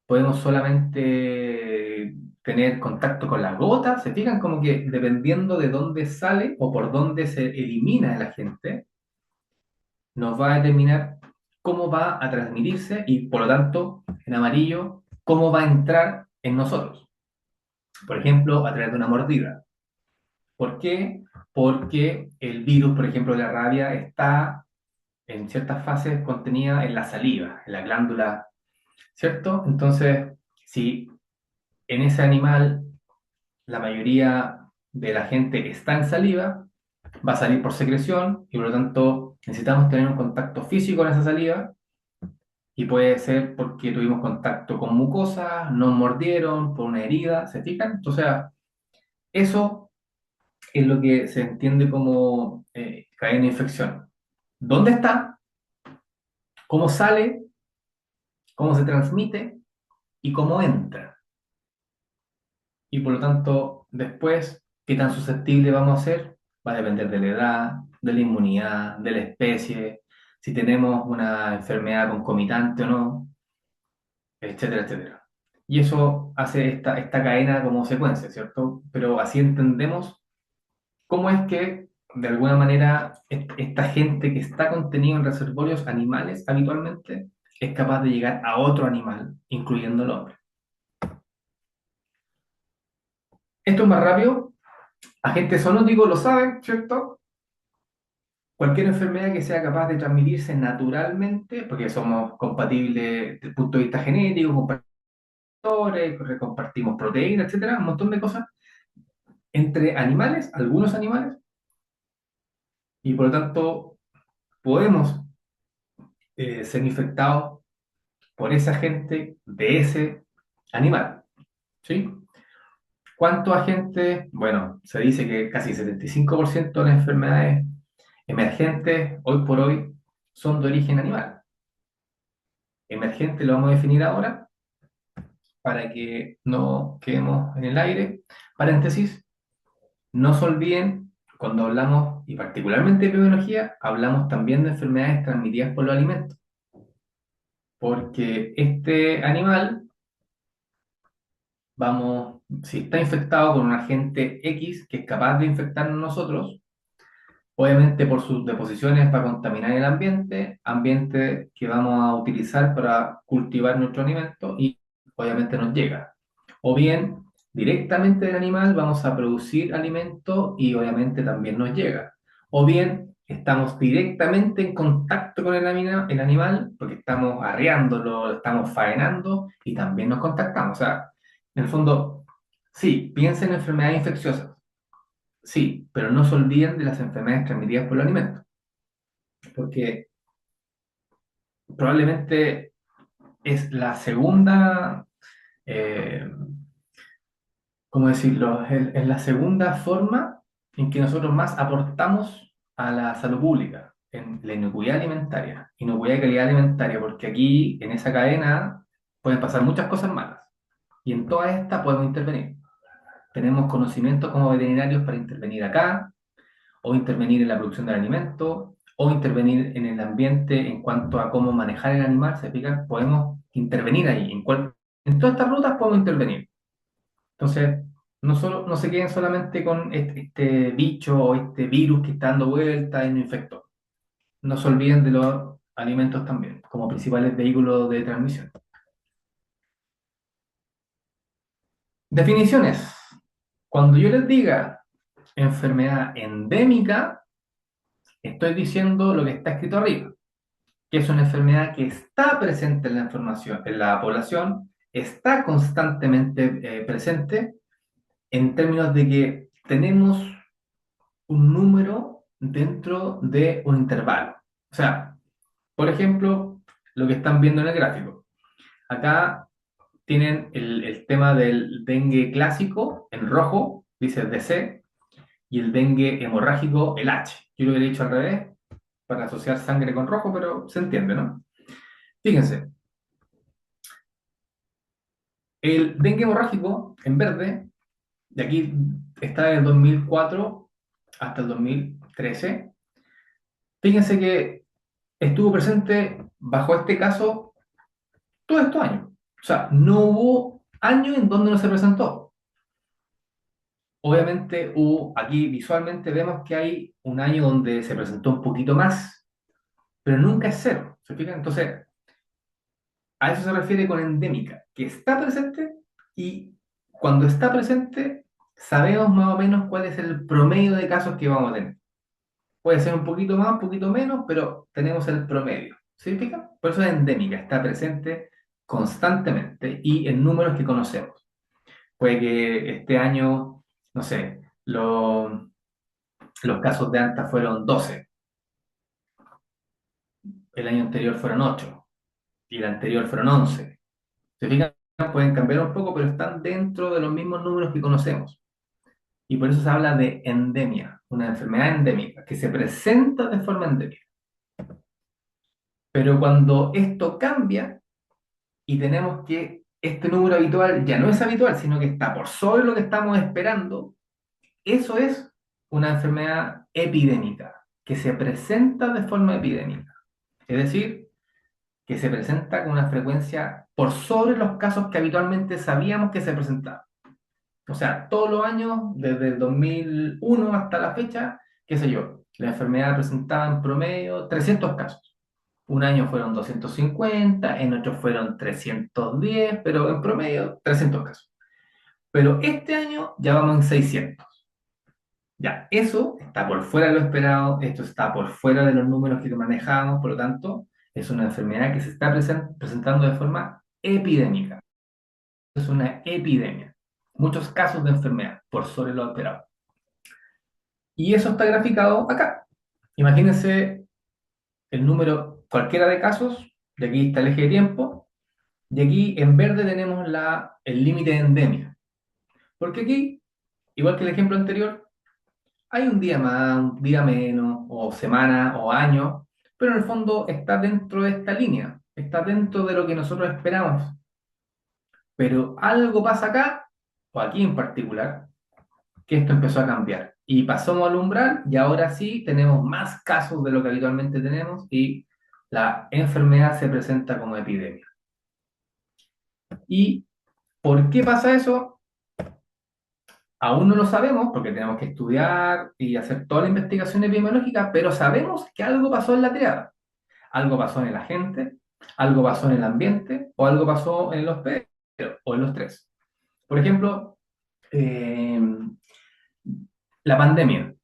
podemos solamente tener contacto con las gotas, se fijan como que dependiendo de dónde sale o por dónde se elimina el agente, nos va a determinar cómo va a transmitirse y por lo tanto, en amarillo, cómo va a entrar en nosotros. Por ejemplo, a través de una mordida. ¿Por qué? Porque el virus, por ejemplo, de la rabia está en ciertas fases contenida en la saliva, en la glándula, ¿cierto? Entonces, si en ese animal la mayoría de la gente está en saliva, va a salir por secreción y por lo tanto necesitamos tener un contacto físico con esa saliva y puede ser porque tuvimos contacto con mucosa, nos mordieron por una herida, ¿se fijan? Entonces, eso es lo que se entiende como cadena de infección. ¿Dónde está? ¿Cómo sale? ¿Cómo se transmite? ¿Y cómo entra? Y por lo tanto, después, ¿qué tan susceptible vamos a ser? Va a depender de la edad, de la inmunidad, de la especie, si tenemos una enfermedad concomitante o no, etcétera, etcétera. Y eso hace esta cadena como secuencia, ¿cierto? Pero así entendemos cómo es que, de alguna manera, esta gente que está contenida en reservorios animales habitualmente es capaz de llegar a otro animal, incluyendo el hombre. Esto es más rápido. Agentes zoonóticos lo saben, ¿cierto? Cualquier enfermedad que sea capaz de transmitirse naturalmente, porque somos compatibles desde el punto de vista genético, compartimos proteínas, etcétera, un montón de cosas entre animales, algunos animales, y por lo tanto podemos ser infectados por ese agente de ese animal, ¿sí? ¿Cuántos agentes? Bueno, se dice que casi 75% de las enfermedades emergentes hoy por hoy son de origen animal. Emergente lo vamos a definir ahora para que no quedemos en el aire. Paréntesis, no se olviden, cuando hablamos, y particularmente de biología, hablamos también de enfermedades transmitidas por los alimentos. Porque este animal, si está infectado con un agente X que es capaz de infectarnos nosotros, obviamente por sus deposiciones va a contaminar el ambiente que vamos a utilizar para cultivar nuestro alimento y obviamente nos llega. O bien, directamente del animal vamos a producir alimento y obviamente también nos llega. O bien, estamos directamente en contacto con el animal porque estamos arreándolo, estamos faenando y también nos contactamos. O sea, en el fondo, sí, piensen en enfermedades infecciosas. Sí, pero no se olviden de las enfermedades transmitidas por los alimentos, porque probablemente es la segunda, eh, ¿cómo decirlo? Es la segunda forma en que nosotros más aportamos a la salud pública, en la inocuidad alimentaria, inocuidad de calidad alimentaria, porque aquí, en esa cadena, pueden pasar muchas cosas malas, y en todas estas podemos intervenir. Tenemos conocimientos como veterinarios para intervenir acá, o intervenir en la producción del alimento, o intervenir en el ambiente en cuanto a cómo manejar el animal, ¿se fijan? Podemos intervenir ahí, en todas estas rutas podemos intervenir. Entonces, no se queden solamente con este bicho o este virus que está dando vuelta y no infectó. No se olviden de los alimentos también, como principales vehículos de transmisión. Definiciones. Cuando yo les diga enfermedad endémica, estoy diciendo lo que está escrito arriba. que es una enfermedad que está presente en la información, en la población, está constantemente presente en términos de que tenemos un número dentro de un intervalo. O sea, por ejemplo, lo que están viendo en el gráfico. Acá tienen el tema del dengue clásico en rojo, dice DC, y el dengue hemorrágico, el H. Yo lo hubiera dicho al revés, para asociar sangre con rojo, pero se entiende, ¿no? Fíjense, el dengue hemorrágico en verde, de aquí está desde el 2004 hasta el 2013. Fíjense que estuvo presente bajo este caso todos estos años. O sea, no hubo año en donde no se presentó. Obviamente aquí visualmente vemos que hay un año donde se presentó un poquito más, pero nunca es cero. ¿Se fijan? Entonces, a eso se refiere con endémica, que está presente y cuando está presente sabemos más o menos cuál es el promedio de casos que vamos a tener. Puede ser un poquito más, un poquito menos, pero tenemos el promedio. ¿Sí? ¿Significa? Por eso es endémica, está presente constantemente y en números que conocemos. Puede que este año, no sé, los casos de ANTA fueron 12, el año anterior fueron 8 y el anterior fueron 11. ¿Se fijan? Pueden cambiar un poco, pero están dentro de los mismos números que conocemos. Y por eso se habla de endemia, una enfermedad endémica, que se presenta de forma endémica. Pero cuando esto cambia y tenemos que este número habitual ya no es habitual, sino que está por sobre lo que estamos esperando, eso es una enfermedad epidémica, que se presenta de forma epidémica. Es decir, que se presenta con una frecuencia por sobre los casos que habitualmente sabíamos que se presentaban. O sea, todos los años, desde el 2001 hasta la fecha, qué sé yo, la enfermedad presentaba en promedio 300 casos. Un año fueron 250, en otro fueron 310, pero en promedio 300 casos. Pero este año ya vamos en 600. Ya, eso está por fuera de lo esperado, esto está por fuera de los números que manejamos, por lo tanto, es una enfermedad que se está presentando de forma epidémica. Es una epidemia. Muchos casos de enfermedad por sobre lo esperado. Y eso está graficado acá. Imagínense el número cualquiera de casos, de aquí está el eje de tiempo, y aquí en verde tenemos el límite de endemia. Porque aquí, igual que el ejemplo anterior, hay un día más, un día menos, o semana, o año, pero en el fondo está dentro de esta línea, está dentro de lo que nosotros esperamos. Pero algo pasa acá, o aquí en particular, que esto empezó a cambiar. Y pasamos al umbral y ahora sí tenemos más casos de lo que habitualmente tenemos y la enfermedad se presenta como epidemia. ¿Y por qué pasa eso? Aún no lo sabemos porque tenemos que estudiar y hacer toda la investigación epidemiológica, pero sabemos que algo pasó en la triada. Algo pasó en el agente, algo pasó en el ambiente o algo pasó en los hospedero o en los tres. Por ejemplo, la pandemia.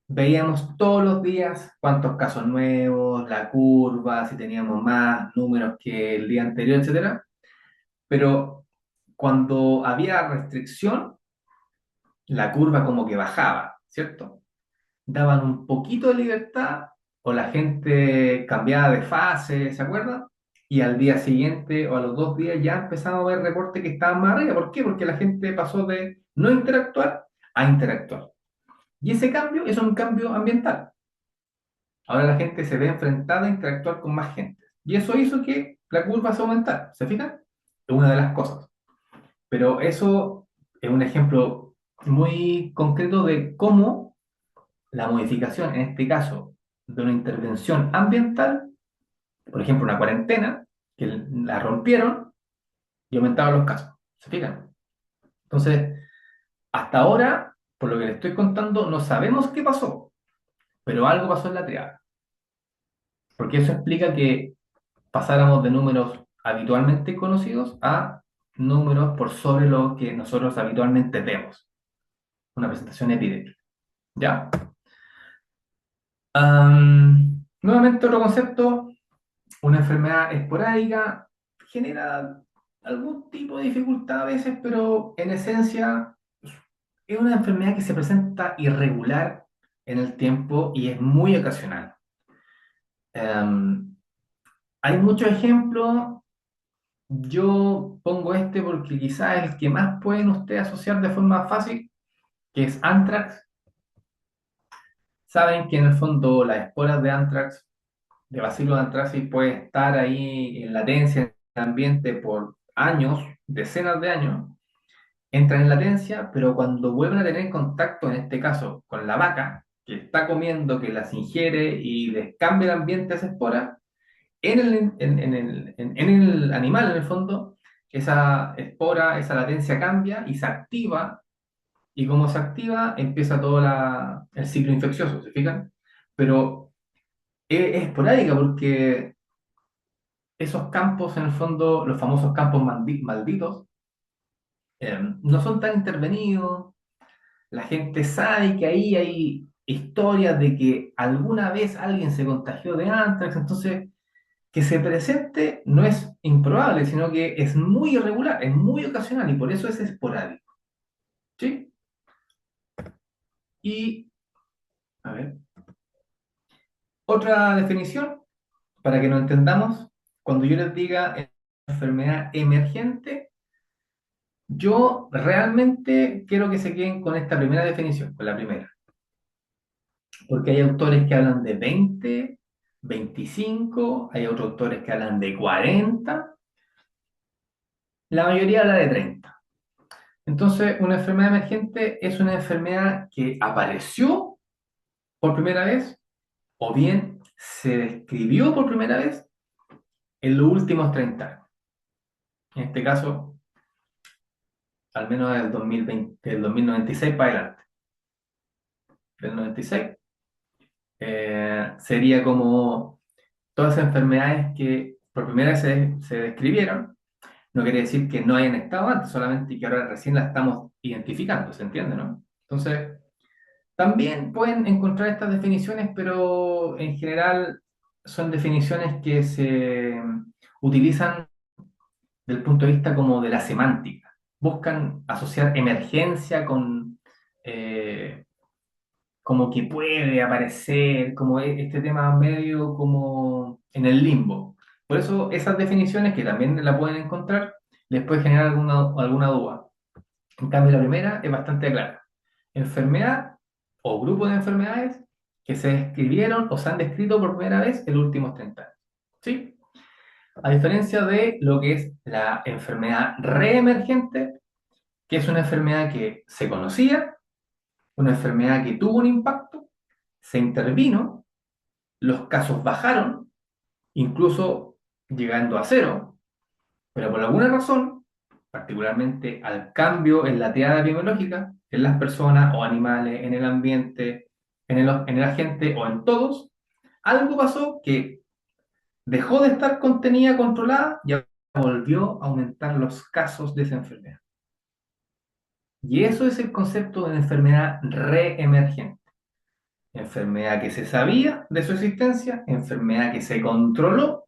Veíamos todos los días cuántos casos nuevos, la curva, si teníamos más números que el día anterior, etcétera. Pero cuando había restricción, la curva como que bajaba, ¿cierto? Daban un poquito de libertad o la gente cambiaba de fase, ¿se acuerdan? Y al día siguiente o a los 2 días ya empezamos a ver reportes que estaban más arriba. ¿Por qué? Porque la gente pasó de no interactuar a interactuar. Y ese cambio es un cambio ambiental. Ahora la gente se ve enfrentada a interactuar con más gente. Y eso hizo que la curva se aumentara. ¿Se fijan? Es una de las cosas. Pero eso es un ejemplo muy concreto de cómo la modificación, en este caso, de una intervención ambiental, por ejemplo, una cuarentena, que la rompieron y aumentaron los casos. ¿Se fijan? Entonces, hasta ahora, por lo que les estoy contando, no sabemos qué pasó, pero algo pasó en la triada. Porque eso explica que pasáramos de números habitualmente conocidos a números por sobre lo que nosotros habitualmente vemos. Una presentación epidémica. ¿Ya? Nuevamente otro concepto, una enfermedad esporádica genera algún tipo de dificultad a veces, pero en esencia es una enfermedad que se presenta irregular en el tiempo y es muy ocasional. Em, Hay muchos ejemplos, yo pongo este porque quizás es el que más pueden ustedes asociar de forma fácil, que es anthrax. Saben que en el fondo las esporas de anthrax, de Bacillus anthracis, puede estar ahí en latencia en el ambiente por años, decenas de años, entran en latencia, pero cuando vuelven a tener contacto, en este caso con la vaca, que está comiendo, que las ingiere y les cambia el ambiente a esa espora, en el animal, en el fondo, esa espora, esa latencia cambia y se activa, y como se activa, empieza todo el ciclo infeccioso, ¿se fijan? Pero es esporádica porque esos campos, en el fondo, los famosos campos malditos, no son tan intervenidos. La gente sabe que ahí hay historias de que alguna vez alguien se contagió de anthrax, entonces que se presente no es improbable, sino que es muy irregular, es muy ocasional y por eso es esporádico. ¿Sí? Y, a ver, otra definición, para que nos entendamos, cuando yo les diga enfermedad emergente, yo realmente quiero que se queden con esta primera definición, con la primera, porque hay autores que hablan de 20, 25, hay otros autores que hablan de 40, la mayoría habla de 30. Entonces, una enfermedad emergente es una enfermedad que apareció por primera vez o bien se describió por primera vez en los últimos 30 años. En este caso, al menos del 2020, del 2096 para adelante. Del 96 sería como todas esas enfermedades que por primera vez se describieron. No quiere decir que no hayan estado antes, solamente que ahora recién las estamos identificando, ¿se entiende, no? Entonces, también pueden encontrar estas definiciones, pero en general son definiciones que se utilizan del punto de vista como de la semántica. Buscan asociar emergencia con como que puede aparecer, como este tema medio como en el limbo. Por eso esas definiciones, que también la pueden encontrar, les puede generar alguna duda. En cambio, la primera es bastante clara. Enfermedad o grupo de enfermedades que se describieron o se han descrito por primera vez en los últimos 30 años. ¿Sí? A diferencia de lo que es la enfermedad reemergente, que es una enfermedad que se conocía, una enfermedad que tuvo un impacto, se intervino, los casos bajaron, incluso llegando a cero, pero por alguna razón, particularmente al cambio en la teada epidemiológica, en las personas o animales, en el ambiente, en el agente o en todos, algo pasó que dejó de estar contenida, controlada y volvió a aumentar los casos de esa enfermedad. Y eso es el concepto de enfermedad reemergente. Enfermedad que se sabía de su existencia, enfermedad que se controló,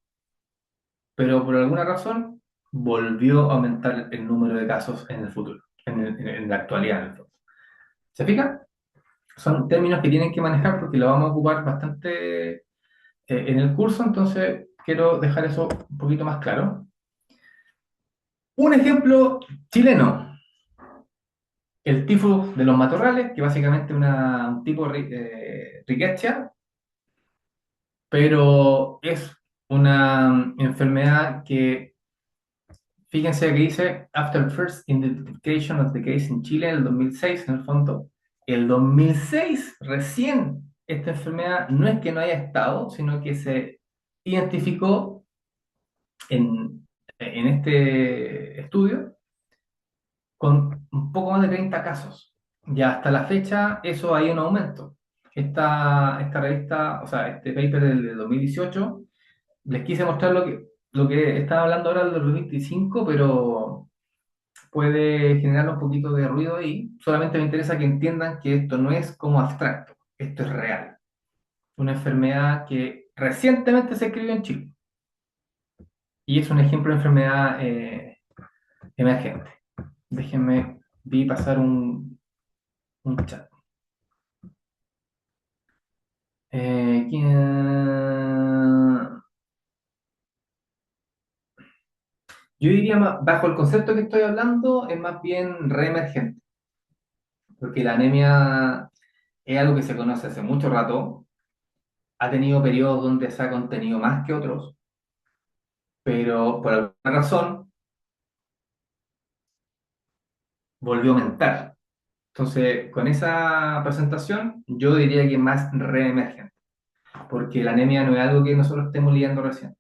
pero por alguna razón volvió a aumentar el número de casos en el futuro, en la actualidad. En el fondo. ¿Se fija? Son términos que tienen que manejar porque lo vamos a ocupar bastante en el curso, entonces quiero dejar eso un poquito más claro. Un ejemplo chileno, el tifus de los matorrales, que básicamente es un tipo de rickettsia, pero es una enfermedad que, fíjense que dice, after first identification of the case in Chile, en el 2006, en el fondo, el 2006 recién esta enfermedad no es que no haya estado, sino que se identificó en este estudio con un poco más de 30 casos. Ya hasta la fecha eso hay un aumento. Esta revista, o sea, este paper del 2018, les quise mostrar lo que estaba hablando ahora del 2025, pero puede generar un poquito de ruido ahí. Solamente me interesa que entiendan que esto no es como abstracto, esto es real. Una enfermedad que recientemente se escribió en Chile y es un ejemplo de enfermedad emergente. Déjenme, vi pasar un chat. Yo diría, bajo el concepto que estoy hablando, es más bien reemergente, porque la anemia es algo que se conoce hace mucho rato, ha tenido periodos donde se ha contenido más que otros, pero por alguna razón volvió a aumentar. Entonces, con esa presentación, yo diría que es más reemergente, porque la anemia no es algo que nosotros estemos lidiando recién.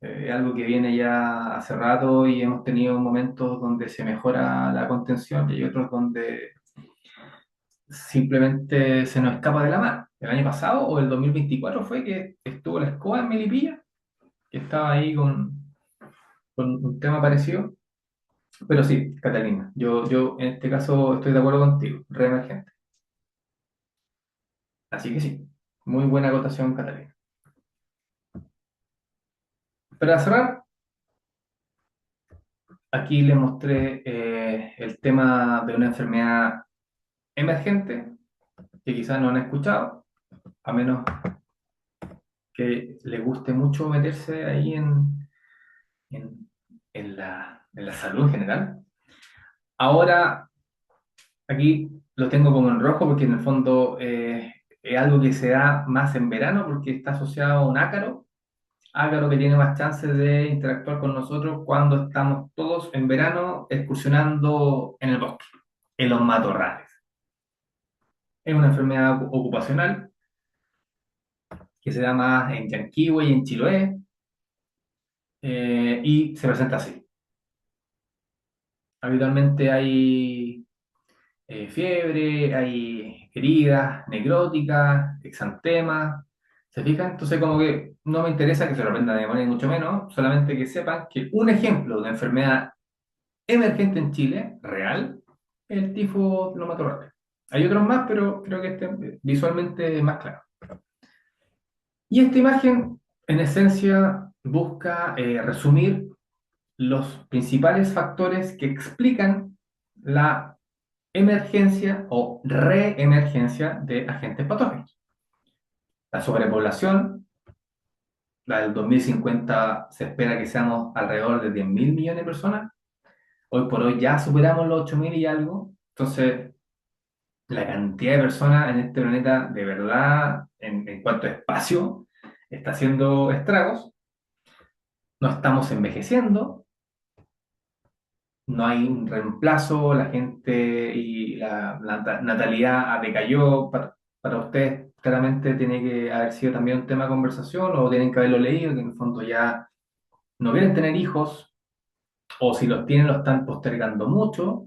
Es algo que viene ya hace rato y hemos tenido momentos donde se mejora la contención y hay otros donde simplemente se nos escapa de la mano. El año pasado o el 2024 fue que estuvo la escoba en Melipilla, que estaba ahí con un tema parecido. Pero sí, Catalina, yo en este caso estoy de acuerdo contigo, reemergente. Así que sí, muy buena acotación, Catalina. Para cerrar, aquí les mostré el tema de una enfermedad emergente que quizás no han escuchado, a menos que les guste mucho meterse ahí en, en la salud en general. Ahora, aquí lo tengo como en rojo porque en el fondo es algo que se da más en verano porque está asociado a un ácaro que tiene más chances de interactuar con nosotros cuando estamos todos en verano excursionando en el bosque, en los matorrales. Es una enfermedad ocupacional que se da más en Yanquihue y en Chiloé y se presenta así. Habitualmente hay fiebre, hay heridas necróticas, exantemas. ¿Se fijan? Entonces, como que no me interesa que se lo aprendan de memoria, ni mucho menos, solamente que sepan que un ejemplo de enfermedad emergente en Chile, real, es el tifo de los matorrales. Hay otros más, pero creo que este visualmente es más claro. Y esta imagen, en esencia, busca resumir los principales factores que explican la emergencia o reemergencia de agentes patógenos. La sobrepoblación, la del 2050 se espera que seamos alrededor de 10.000 millones de personas. Hoy por hoy ya superamos los 8.000 y algo. Entonces, la cantidad de personas en este planeta, de verdad, en cuanto a espacio, está haciendo estragos. No estamos envejeciendo, no hay un reemplazo, la gente y la natalidad decayó. Para ustedes, claramente tiene que haber sido también un tema de conversación o tienen que haberlo leído, que en el fondo ya no quieren tener hijos o si los tienen lo están postergando mucho,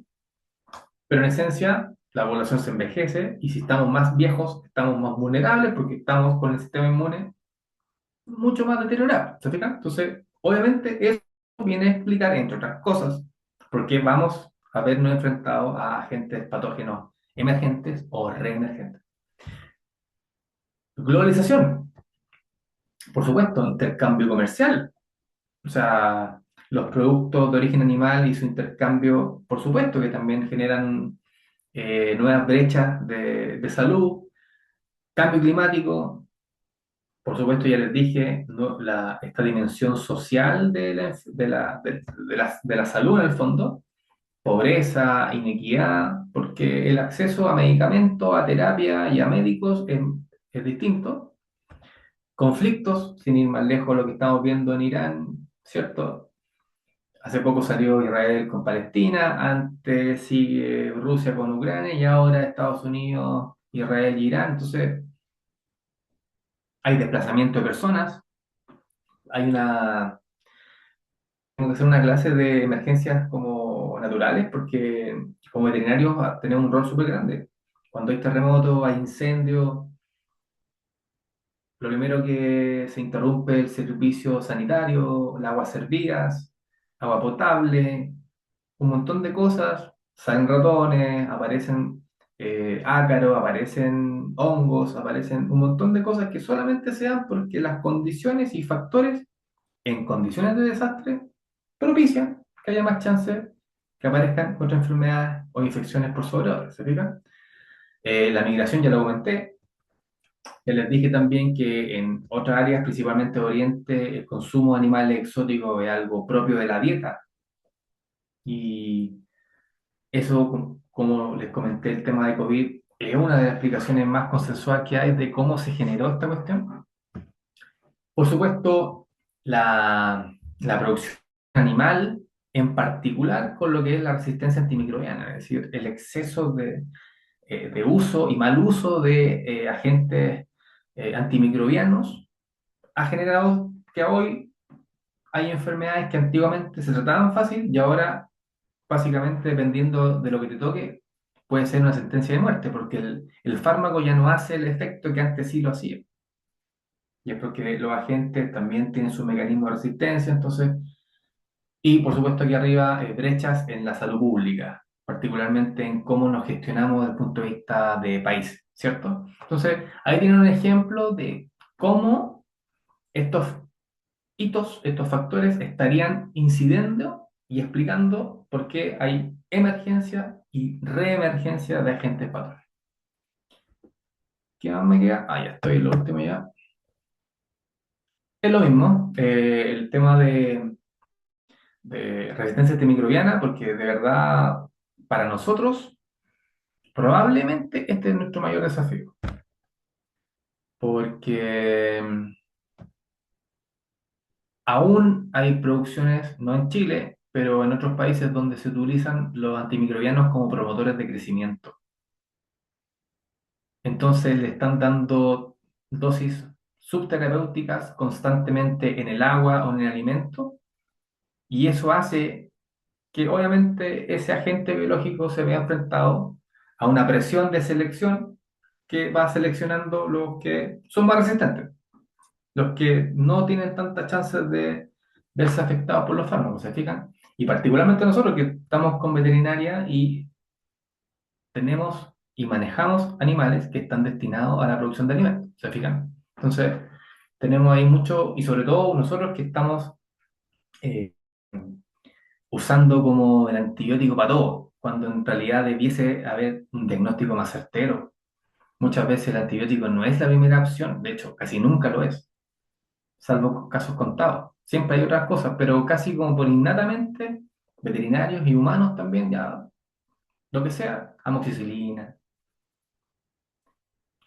pero en esencia la población se envejece y si estamos más viejos, estamos más vulnerables porque estamos con el sistema inmune mucho más deteriorado. ¿Se fijan? Entonces, obviamente, eso viene a explicar, entre otras cosas, por qué vamos a vernos enfrentados a agentes patógenos emergentes o reemergentes. Globalización, por supuesto, intercambio comercial. O sea, los productos de origen animal y su intercambio, por supuesto, que también generan nuevas brechas de salud, cambio climático, por supuesto, ya les dije, ¿no? Esta dimensión social de la salud en el fondo, pobreza, inequidad, porque el acceso a medicamentos, a terapia y a médicos es distinto. Conflictos, sin ir más lejos, lo que estamos viendo en Irán, ¿cierto? Hace poco salió Israel con Palestina, antes sigue Rusia con Ucrania y ahora Estados Unidos, Israel y Irán. Entonces, hay desplazamiento de personas, hay tengo que hacer una clase de emergencias como naturales porque como veterinarios tenemos un rol súper grande. Cuando hay terremotos, hay incendios, lo primero que se interrumpe es el servicio sanitario, el agua servidas, agua potable, un montón de cosas, salen ratones, aparecen ácaros, aparecen hongos, aparecen un montón de cosas que solamente se dan porque las condiciones y factores en condiciones de desastre propician que haya más chance que aparezcan otras enfermedades o infecciones por sobre otras, ¿se fijan? La migración ya lo comenté. Ya les dije también que en otras áreas, principalmente de Oriente, el consumo de animales exóticos es algo propio de la dieta. Y eso, como les comenté, el tema de COVID es una de las explicaciones más consensuadas que hay de cómo se generó esta cuestión. Por supuesto, la producción animal, en particular con lo que es la resistencia antimicrobiana, es decir, el exceso de uso y mal uso de agentes antimicrobianos, ha generado que hoy hay enfermedades que antiguamente se trataban fácil y ahora, básicamente, dependiendo de lo que te toque, puede ser una sentencia de muerte, porque el fármaco ya no hace el efecto que antes sí lo hacía. Y es porque los agentes también tienen su mecanismo de resistencia, entonces, y por supuesto aquí arriba, brechas en la salud pública, particularmente en cómo nos gestionamos desde el punto de vista de país, ¿cierto? Entonces, ahí tienen un ejemplo de cómo estos hitos, estos factores estarían incidiendo y explicando por qué hay emergencia y reemergencia de agentes patógenos. ¿Qué más me queda? Ah, ya estoy en lo último ya. Es lo mismo, el tema de resistencia antimicrobiana, porque de verdad, para nosotros, probablemente este es nuestro mayor desafío, porque aún hay producciones, no en Chile, pero en otros países donde se utilizan los antimicrobianos como promotores de crecimiento. Entonces le están dando dosis subterapéuticas constantemente en el agua o en el alimento, y eso hace que obviamente ese agente biológico se vea enfrentado a una presión de selección que va seleccionando los que son más resistentes, los que no tienen tantas chances de verse afectados por los fármacos, ¿se fijan? Y particularmente nosotros que estamos con veterinaria y tenemos y manejamos animales que están destinados a la producción de alimentos, ¿se fijan? Entonces, tenemos ahí mucho, y sobre todo nosotros que estamos eh, usando como el antibiótico para todo, cuando en realidad debiese haber un diagnóstico más certero. Muchas veces el antibiótico no es la primera opción, de hecho, casi nunca lo es, salvo casos contados. Siempre hay otras cosas, pero casi como por innatamente, veterinarios y humanos también, ya lo que sea, amoxicilina.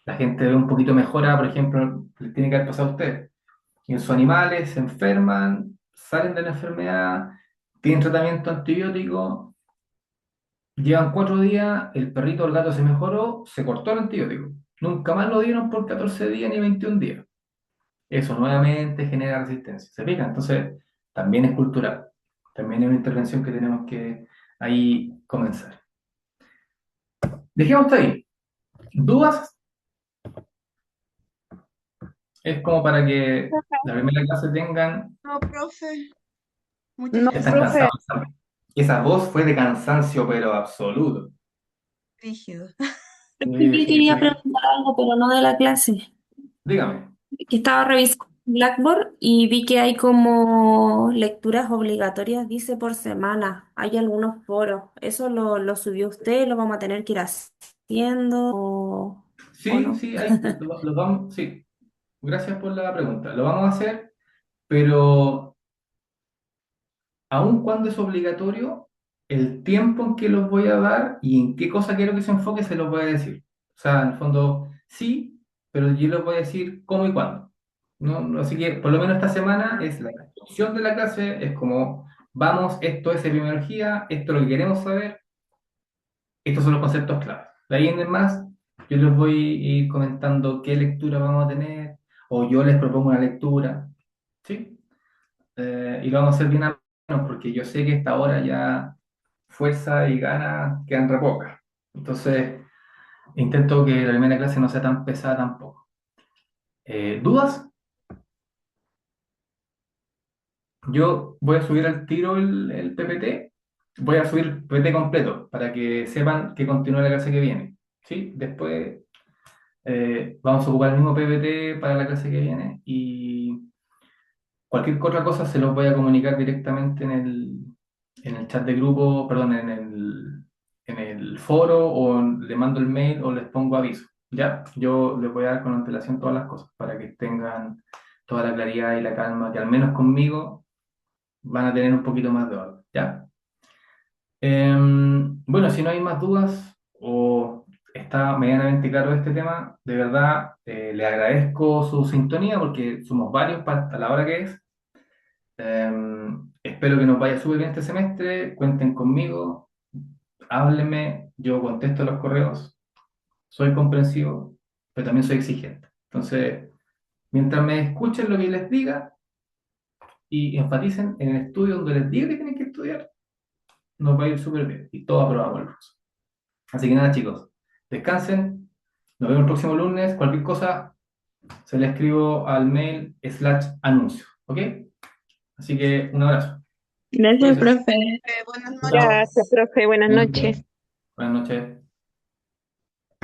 La gente ve un poquito mejora, por ejemplo, le tiene que haber pasado a usted. Y en sus animales se enferman, salen de la enfermedad, tienen tratamiento antibiótico, llevan 4 días, el perrito o el gato se mejoró, se cortó el antibiótico. Nunca más lo dieron por 14 días ni 21 días. Eso nuevamente genera resistencia. ¿Se fija? Entonces, también es cultural. También es una intervención que tenemos que ahí comenzar. Dejemos hasta ahí. ¿Dudas? Es como para que la primera clase tengan. No, profe. Muchas No, Están gracias. profe, cansados. ¿Saben? Esa voz fue de cansancio, pero absoluto. Rígido. Yo Sí, sí, quería sí. preguntar algo, pero no de la clase. Dígame. Que estaba revisando Blackboard y vi que hay como lecturas obligatorias, dice por semana. Hay algunos foros. ¿Eso lo subió usted? ¿Lo vamos a tener que ir haciendo o Sí, no? sí, lo vamos, sí. Gracias por la pregunta. Lo vamos a hacer, pero aun cuando es obligatorio, el tiempo en que los voy a dar y en qué cosa quiero que se enfoque, se los voy a decir. O sea, en el fondo, sí, pero yo les voy a decir cómo y cuándo. Así que, por lo menos esta semana, es la instrucción de la clase, es como, vamos, esto es epidemiología, esto es lo que queremos saber, estos son los conceptos claves. De ahí en más, yo les voy a ir comentando qué lectura vamos a tener, o yo les propongo una lectura, ¿sí? Y lo vamos a hacer bien a mano, porque yo sé que esta hora ya fuerza y ganas quedan re pocas. Entonces, intento que la primera clase no sea tan pesada tampoco. ¿Dudas? Yo voy a subir al tiro el PPT, voy a subir el PPT completo para que sepan que continúa la clase que viene. ¿sí? Después vamos a ocupar el mismo PPT para la clase que viene y cualquier otra cosa se los voy a comunicar directamente en el chat de grupo, perdón, en el foro o le mando el mail o les pongo aviso. ¿Ya? Yo les voy a dar con antelación todas las cosas para que tengan toda la claridad y la calma que al menos conmigo van a tener un poquito más de orden. ¿Ya? Bueno, si no hay más dudas o está medianamente claro este tema, de verdad le agradezco su sintonía porque somos varios a la hora que es. Espero que nos vaya súper bien este semestre. Cuenten conmigo, háblenme, yo contesto los correos, soy comprensivo, pero también soy exigente. Entonces, mientras me escuchen lo que les diga y enfaticen en el estudio donde les diga que tienen que estudiar, nos va a ir súper bien y todos aprobamos el curso. Así que nada, chicos, descansen. Nos vemos el próximo lunes. Cualquier cosa se le escribo al mail /anuncio. ¿Ok? Así que un abrazo. Gracias, Cuídense. profe. Buenas Chao. Gracias, noches. profe. Buenas Cuídense. noches. Buenas noches.